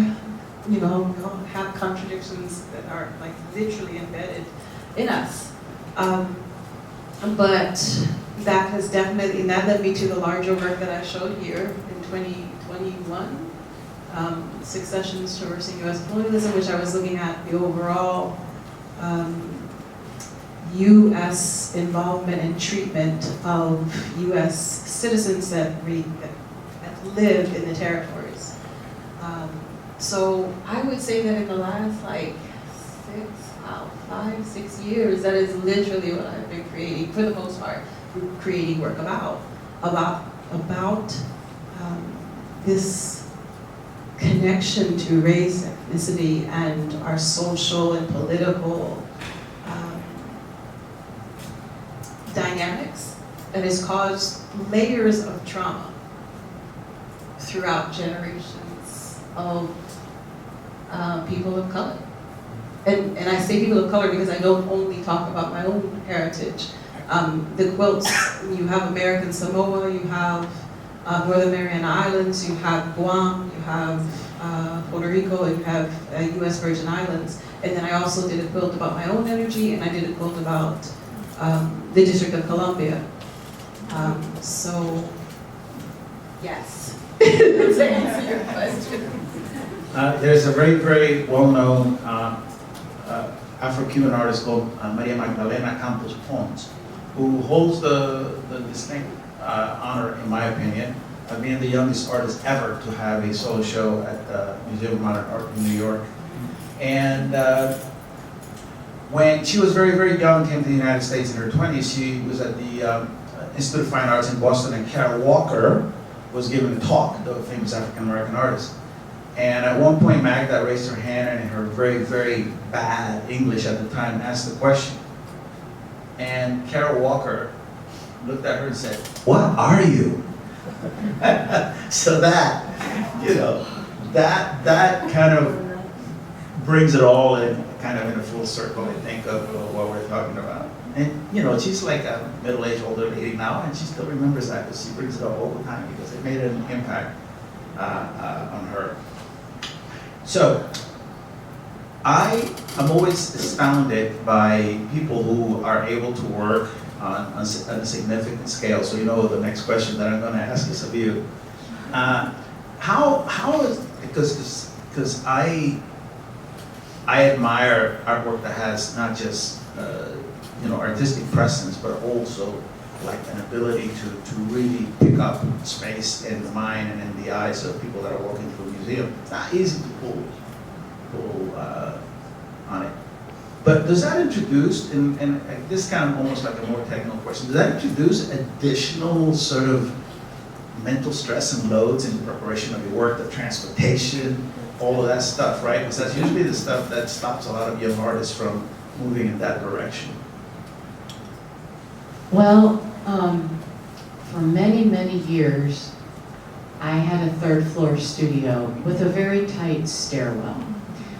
you know, we all have contradictions that are like literally embedded in us. But that has definitely, and that led me to the larger work that I showed here in 2021, Successions Traversing U.S. Colonialism, which I was looking at the overall U.S. involvement and treatment of U.S. citizens that live in the territories. So I would say that in the last like 5, 6 years, that is literally what I've been creating, for the most part, creating work about this connection to race, ethnicity, and our social and political dynamics that has caused layers of trauma throughout generations of people of color. And I say people of color because I don't only talk about my own heritage. The quilts, you have American Samoa, you have Northern Mariana Islands, you have Guam, you have Puerto Rico, and you have U.S. Virgin Islands. And then I also did a quilt about my own energy, and I did a quilt about the District of Columbia. So, yes, to answer your question. There's a very, very well-known Afro-Cuban artist called Maria Magdalena Campos Pons, who holds the distinct honor, in my opinion, of being the youngest artist ever to have a solo show at the Museum of Modern Art in New York. And when she was very, very young, came to the United States in her 20s, she was at the Institute of Fine Arts in Boston, and Carol Walker was giving a talk, the famous African-American artist. And at one point, Magda raised her hand and in her very, very bad English at the time asked the question. And Carol Walker looked at her and said, "What are you?" So that, you know, that kind of brings it all in, kind of in a full circle, I think, of what we're talking about. And, you know, she's like a middle-aged older lady now, and she still remembers that because she brings it up all the time because it made an impact on her. So, I am always astounded by people who are able to work on a significant scale. So you know the next question that I'm going to ask is of you. How is, because I I admire artwork that has not just, artistic presence, but also like an ability to really pick up space in the mind and in the eyes of people that are walking through a museum. It's not easy to pull on it. But does that introduce, and this is kind of almost like a more technical question, does that introduce additional sort of mental stress and loads in the preparation of your work, the transportation, all of that stuff, right? Because that's usually the stuff that stops a lot of young artists from moving in that direction. Well, for many, many years, I had a third floor studio with a very tight stairwell.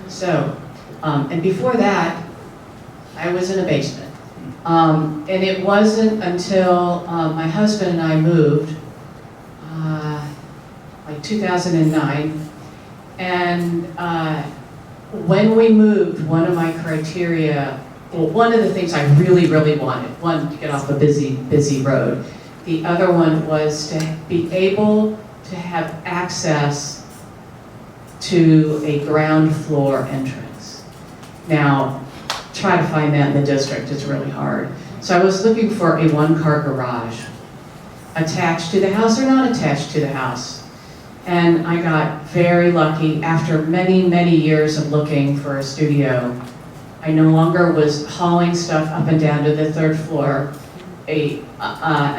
So, and before that, I was in a basement. And it wasn't until my husband and I moved, like 2009, and when we moved, one of my criteria, well, one of the things I really, really wanted, one, to get off a busy road. The other one was to be able to have access to a ground floor entrance. Now, try to find that in the district, it's really hard. So I was looking for a one-car garage attached to the house or not attached to the house. And I got very lucky. After many, many years of looking for a studio, I no longer was hauling stuff up and down to the third floor. A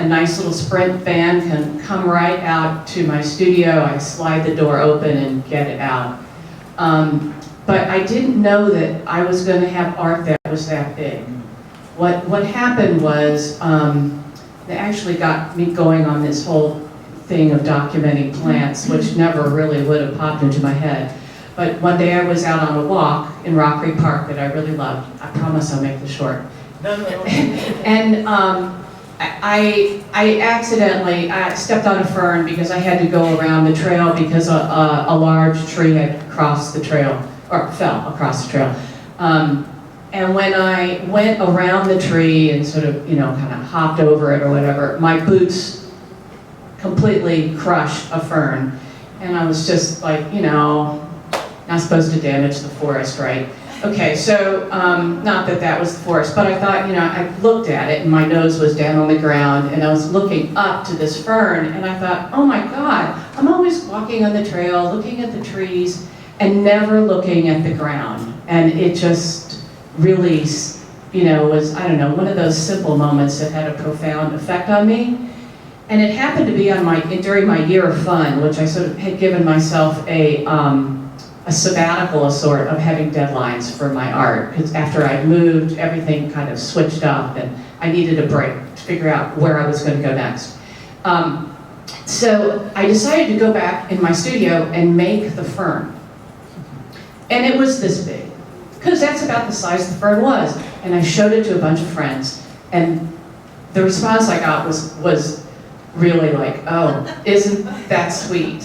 nice little Sprint van can come right out to my studio. I slide the door open and get it out. But I didn't know that I was going to have art that was that big. What happened was, they actually got me going on this whole thing of documenting plants, which never really would have popped into my head. But one day I was out on a walk in Rockery Park that I really loved. I promise I'll make this short. No. And I accidentally stepped on a fern because I had to go around the trail because a large tree had crossed the trail, or fell across the trail. And when I went around the tree and sort of, kind of hopped over it or whatever, my boots completely crushed a fern. And I was just like, not supposed to damage the forest, right? Okay, so not that was the forest, but I thought, I looked at it and my nose was down on the ground and I was looking up to this fern and I thought, oh my God, I'm always walking on the trail, looking at the trees and never looking at the ground. And it just really, was, I don't know, one of those simple moments that had a profound effect on me. And it happened to be during my year of fun, which I sort of had given myself a sabbatical of sort of having deadlines for my art, because after I'd moved, everything kind of switched up and I needed a break to figure out where I was going to go next. So I decided to go back in my studio and make the fern. And it was this big, because that's about the size the fern was. And I showed it to a bunch of friends, and the response I got was really like, oh, isn't that sweet?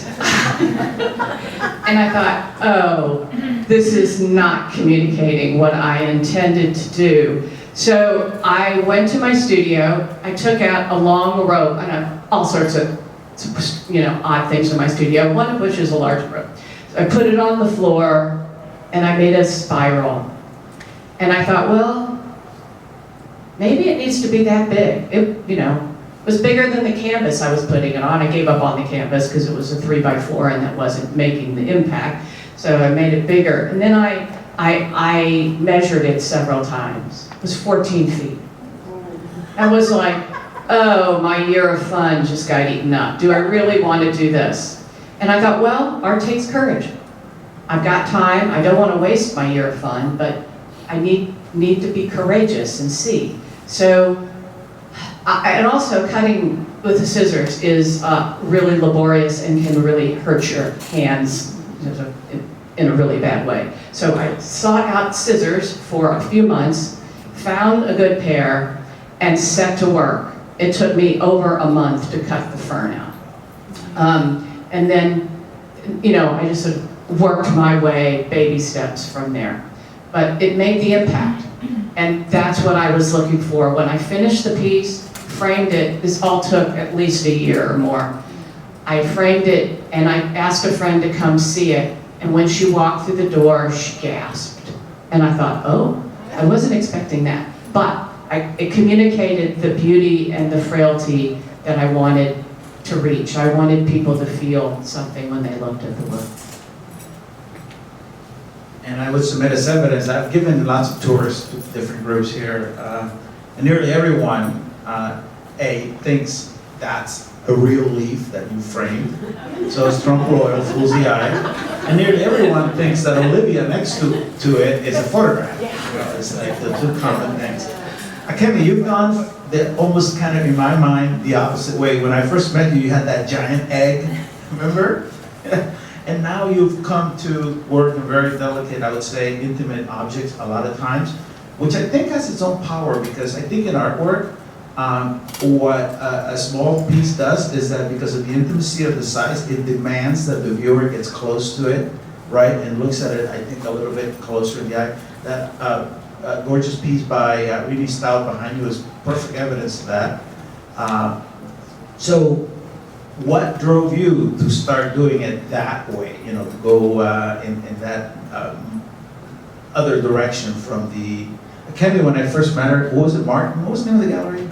And I thought, oh, this is not communicating what I intended to do. So I went to my studio, I took out a long rope, and all sorts of, odd things in my studio, one of which is a large rope. So I put it on the floor, and I made a spiral. And I thought, well, maybe it needs to be that big. It was bigger than the canvas I was putting it on. I gave up on the canvas because it was a 3x4 and that wasn't making the impact. So I made it bigger. And then I measured it several times. It was 14 feet. I was like, oh, my year of fun just got eaten up. Do I really want to do this? And I thought, well, art takes courage. I've got time. I don't want to waste my year of fun, but I need to be courageous and see. So. And also, cutting with the scissors is really laborious and can really hurt your hands in a really bad way. So I sought out scissors for a few months, found a good pair, and set to work. It took me over a month to cut the fern out. And then, I just sort of worked my way, baby steps from there. But it made the impact. And that's what I was looking for. When I finished the piece, framed it, this all took at least a year or more. I framed it and I asked a friend to come see it, and when she walked through the door, she gasped. And I thought, oh, I wasn't expecting that. But it communicated the beauty and the frailty that I wanted to reach. I wanted people to feel something when they looked at the work. And I would submit as evidence, I've given lots of tours to different groups here, and nearly everyone, thinks that's a real leaf that you framed. So it's Trump Royal, fools the eye. And nearly everyone thinks that Olivia next to it is a photograph. You know, it's like the two common things. Akemi, you've gone almost kind of, in my mind, the opposite way. When I first met you, you had that giant egg, remember? And now you've come to work in very delicate, I would say, intimate objects a lot of times, which I think has its own power, because I think in artwork, what a small piece does is that because of the intimacy of the size, it demands that the viewer gets close to it, right, and looks at it, I think, a little bit closer in the eye. That gorgeous piece by Rini Stout behind you is perfect evidence of that. So, what drove you to start doing it that way? You know, to go in that other direction from the Akemi. When I first met her, what was it, Martin? What was the name of the gallery?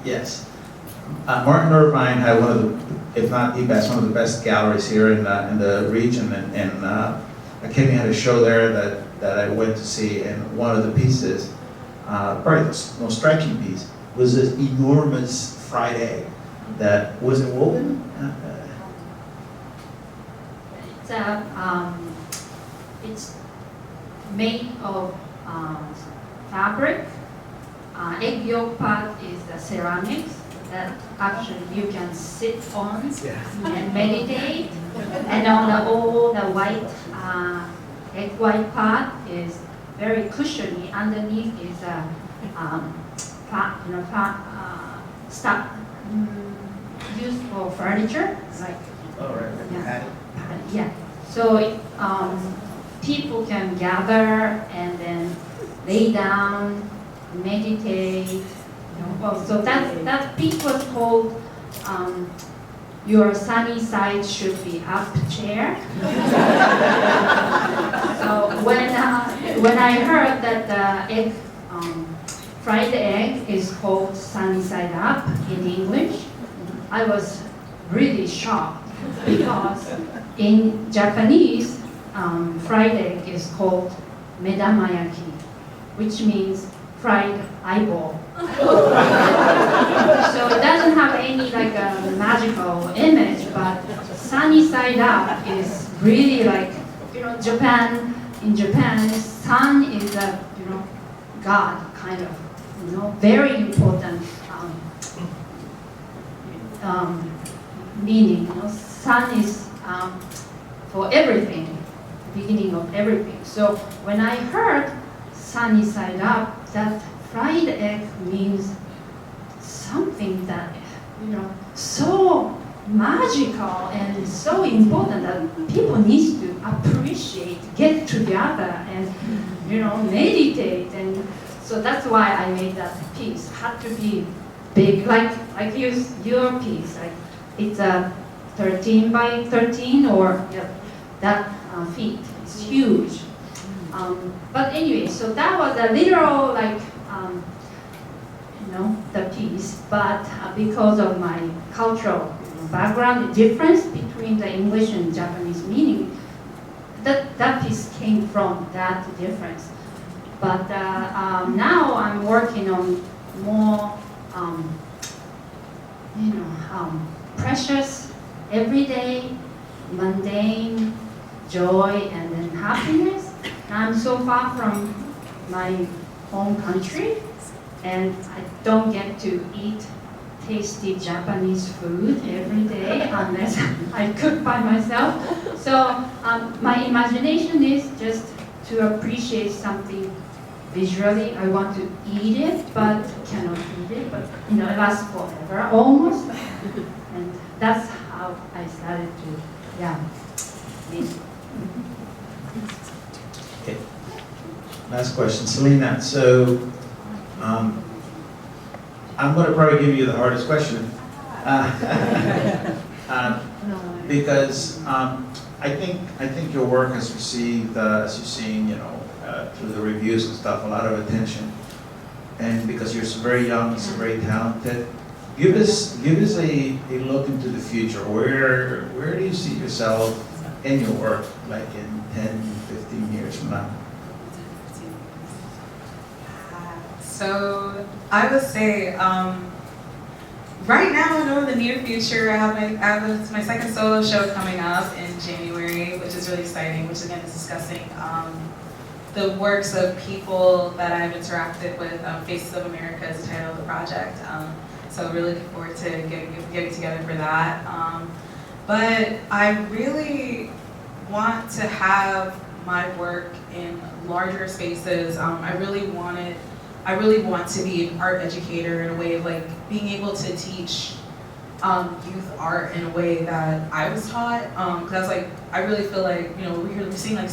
Yes, Martin Irvine had one of the, if not the best, one of the best galleries here in the region, and Akemi had a show there that I went to see, and one of the pieces, probably the most striking piece, was this enormous fried egg. That was it woven? It's made of fabric. Egg yolk part is the ceramics that actually you can sit on and meditate. And on all the white egg white part is very cushiony. Underneath is a stuff used for furniture, like yeah. So people can gather and then lay down, meditate. You know. Well, so that piece was called "Your Sunny Side Should Be Up" chair. So when I heard that the egg, fried egg is called "sunny side up" in English, I was really shocked, because in Japanese, fried egg is called medamayaki, which means fried eyeball. So it doesn't have any like a magical image, but sunny side up is really like, you know, in Japan, sun is a, you know, God kind of, you know, very important meaning. You know, sun is for everything, beginning of everything. So when I heard sunny side up, that fried egg means something that, you know, so magical and so important that people need to appreciate, get together and, you know, meditate. And so that's why I made that piece. Had to be big, like your piece. Like it's a 13 by 13 or that feet. It's huge. But anyway, so that was a literal like, you know, the piece. But because of my cultural background, the difference between the English and Japanese meaning, that piece came from that difference. But now I'm working on more, you know, precious, everyday, mundane joy and then happiness. I'm so far from my home country, and I don't get to eat tasty Japanese food every day unless I cook by myself. So my imagination is just to appreciate something visually. I want to eat it, but cannot eat it, but you know, it lasts forever almost. And that's how I started to, eat. Okay. Last question, Selena. So, I'm going to probably give you the hardest question, because I think your work has received, as you've seen, through the reviews and stuff, a lot of attention. And because you're so very young, so very talented, give us a look into the future. Where do you see yourself in your work, like in 10, 15 years from now? So I would say, right now, I know in the near future, I have my second solo show coming up in January, which is really exciting, which again is discussing the works of people that I've interacted with. Faces of America is the title of the project. So really looking forward to getting together for that. But I really want to have my work in larger spaces. I really want to be an art educator in a way of like being able to teach youth art in a way that I was taught. Because I really feel like, we're seeing like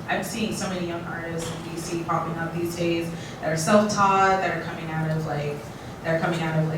I'm seeing so many young artists in DC popping up these days that are self-taught, that are coming out of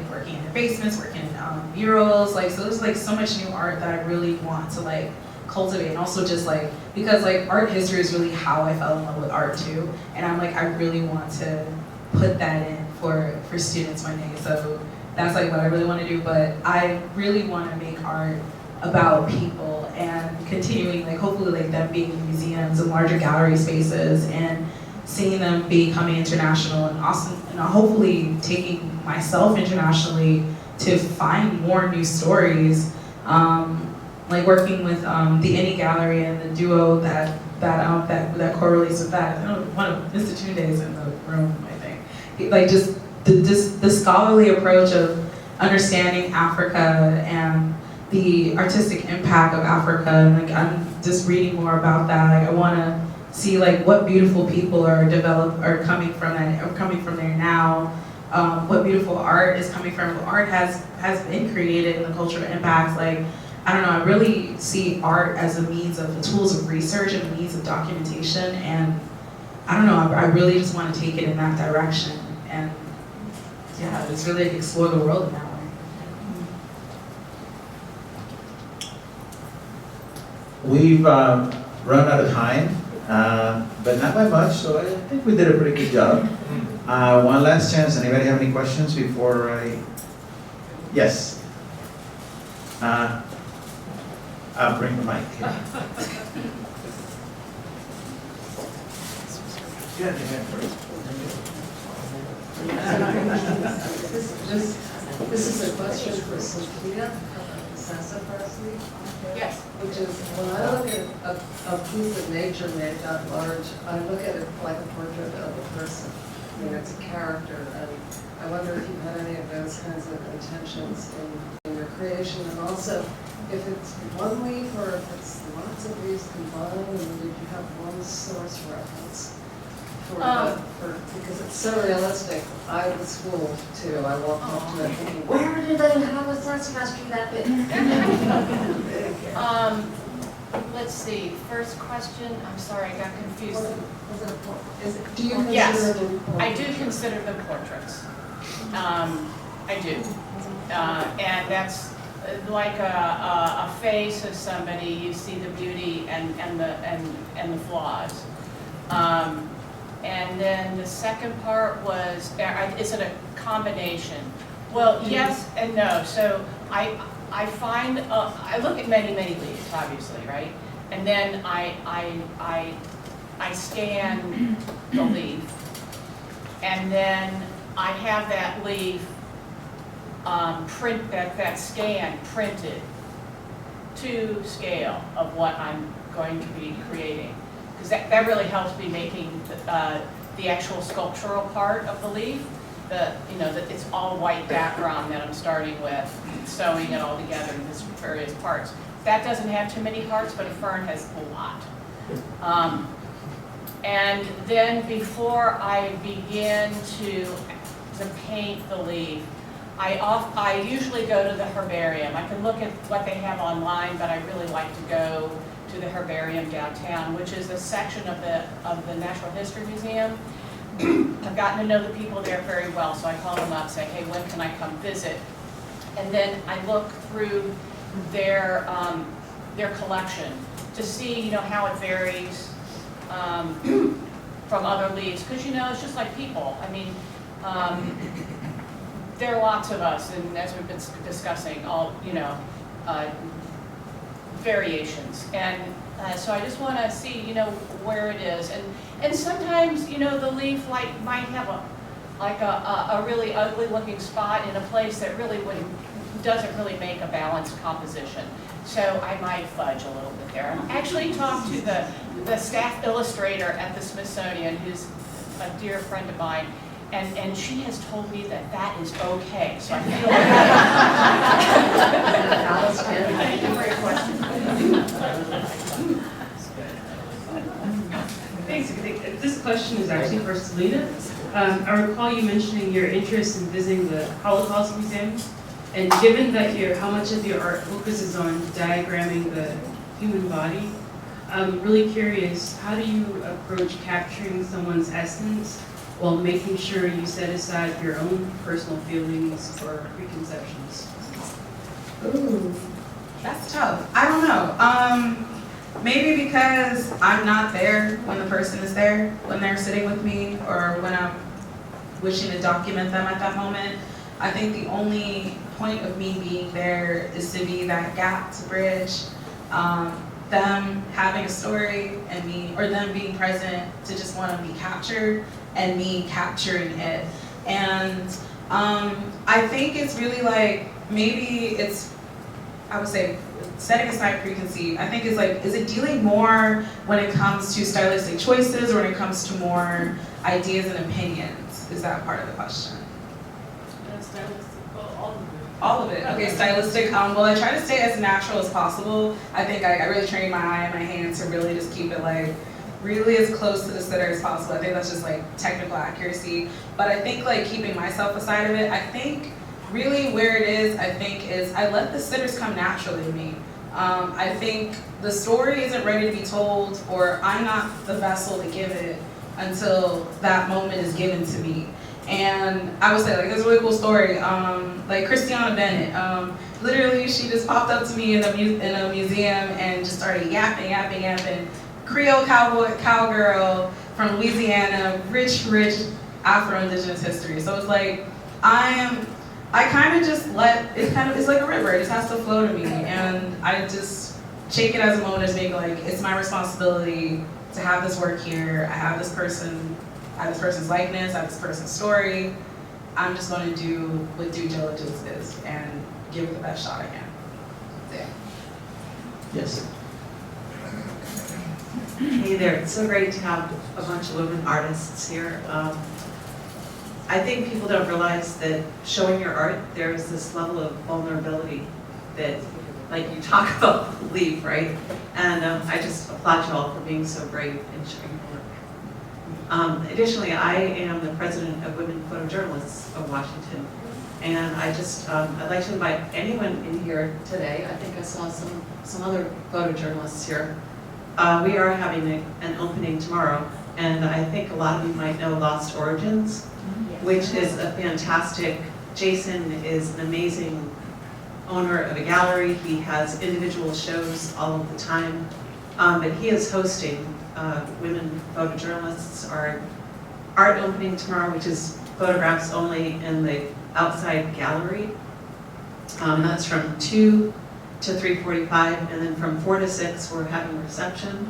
working in their basements, working in murals. So there's like so much new art that I really want to like cultivate, and also just like, because like art history is really how I fell in love with art too. And I'm like, I really want to put that in for students one day. So that's like what I really want to do. But I really want to make art about people and continuing, like hopefully like them being in museums and larger gallery spaces and seeing them becoming international, and also hopefully taking myself internationally to find more new stories. Like working with the Any Gallery and the duo that correlates with that. I don't know, one of Mr. Tunde's in the room, I think. Like just the scholarly approach of understanding Africa and the artistic impact of Africa. And like I'm just reading more about that. Like, I want to see like what beautiful people are coming from there now. What beautiful art is coming from. Art has been created in the cultural impacts. Like, I don't know, I really see art as a means of tools of research and a means of documentation, and I don't know, I really just want to take it in that direction, and yeah, just really explore the world in that way. We've run out of time, but not by much, so I think we did a pretty good job. One last chance, anybody have any questions before I? Yes. I'll bring the mic here. This is a question for Sophia, sassafras, Yes. which is when I look at a piece of nature made that large, I look at it like a portrait of a person. I mean, it's a character, and I wonder if you've had any of those kinds of intentions in your creation, and also if it's one leaf or if it's lots of leaves combined, and did you have one source reference because it's so realistic. I was schooled too. I walked up to it thinking, where did they have a sassafras tree that big? Let's see, first question, I'm sorry, I got confused. Do you consider Yes, them I do consider them portraits. I do. And that's like a face of somebody, you see the beauty and the flaws. And then the second part was, is it a combination? Well, yes and no. So I find, I look at many leaves, obviously, right? And then I scan the leaf. And then I have that leaf that scan printed to scale of what I'm going to be creating. Because that really helps me making the actual sculptural part of the leaf. That it's all white background that I'm starting with, sewing it all together in its various parts. That doesn't have too many parts, but a fern has a lot. And then before I begin to paint the leaf, I usually go to the herbarium. I can look at what they have online, but I really like to go to the herbarium downtown, which is a section of the Natural History Museum. I've gotten to know the people there very well, so I call them up, say, hey, when can I come visit? And then I look through their collection. to see, how it varies from other leagues. Because, it's just like people. I mean, there are lots of us, and as we've been discussing, all, variations. And so I just want to see, where it is. And sometimes, the leaf might have a really ugly looking spot in a place that really doesn't really make a balanced composition. So I might fudge a little bit there. I actually talked to the staff illustrator at the Smithsonian, who's a dear friend of mine, and she has told me that is okay. So I feel Thank you for your question. Thanks. This question is actually for Selena. I recall you mentioning your interest in visiting the Holocaust Museum, and given that how much of your art focuses on diagramming the human body, I'm really curious, how do you approach capturing someone's essence while making sure you set aside your own personal feelings or preconceptions? Ooh, that's tough. I don't know. Maybe because I'm not there when the person is there, when they're sitting with me, or when I'm wishing to document them at that moment. I think the only point of me being there is to be that gap to bridge them having a story and me, or them being present to just want to be captured and me capturing it. And I think it's really maybe it's, I would say, setting aside preconceived. I think it's is it dealing more when it comes to stylistic choices, or when it comes to more ideas and opinions? Is that part of the question? All of it. Okay, stylistic. Well, I try to stay as natural as possible. I think I really train my eye and my hand to really just keep it really as close to the sitter as possible. I think that's just technical accuracy. But I think keeping myself aside of it, I think really where it is, is I let the sitters come naturally to me. I think the story isn't ready to be told, or I'm not the vessel to give it until that moment is given to me. And I would say, there's a really cool story, Christiana Bennett. Literally, she just popped up to me in a museum and just started yapping. Creole cowgirl from Louisiana, rich Afro-Indigenous history. So it's I kind of just it's like a river, it just has to flow to me. And I just take it as a moment as being it's my responsibility to have this work here. I have this person's likeness, I have this person's story. I'm just going to do what due diligence is and give it the best shot I can. Yeah. Yes. Hey there, it's so great to have a bunch of women artists here. I think people don't realize that showing your art, there's this level of vulnerability that, you talk about leave, right? And I just applaud you all for being so brave in showing your work. Additionally, I am the president of Women Photojournalists of Washington. And I'd like to invite anyone in here today. I think I saw some other photojournalists here. We are having an opening tomorrow, and I think a lot of you might know Lost Origins, which is a fantastic, Jason is an amazing owner of a gallery. He has individual shows all of the time, but he is hosting Women Photojournalists, our art opening tomorrow, which is photographs only in the outside gallery. That's from 2 to 3:45, and then from 4 to 6 we're having a reception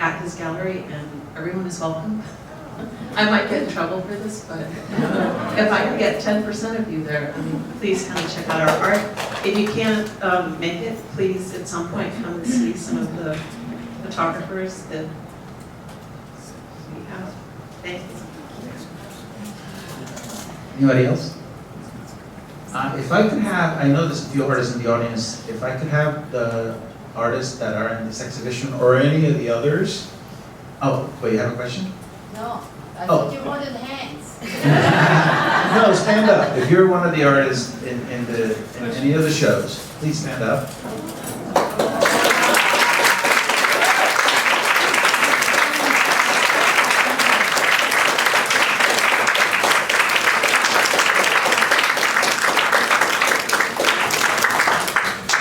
at his gallery, and everyone is welcome. I might get in trouble for this, but if I can get 10% of you there, please come and check out our art. If you can't make it, please at some point come and see some of the photographers that we have. Thank you. Anybody else? If I could have, I know there's a few artists in the audience, if I could have the artists that are in this exhibition or any of the others. Oh, wait, you have a question? No, I thought you wanted hands. No, stand up. If you're one of the artists in any of the shows, please stand up.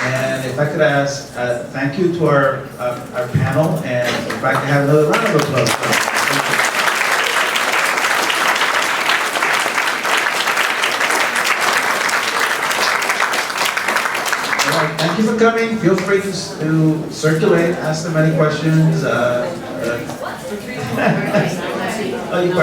And if I could ask, thank you to our our panel, and in fact, I have another round of applause. All right, thank you for coming. Feel free to circulate, ask them any questions. Any questions?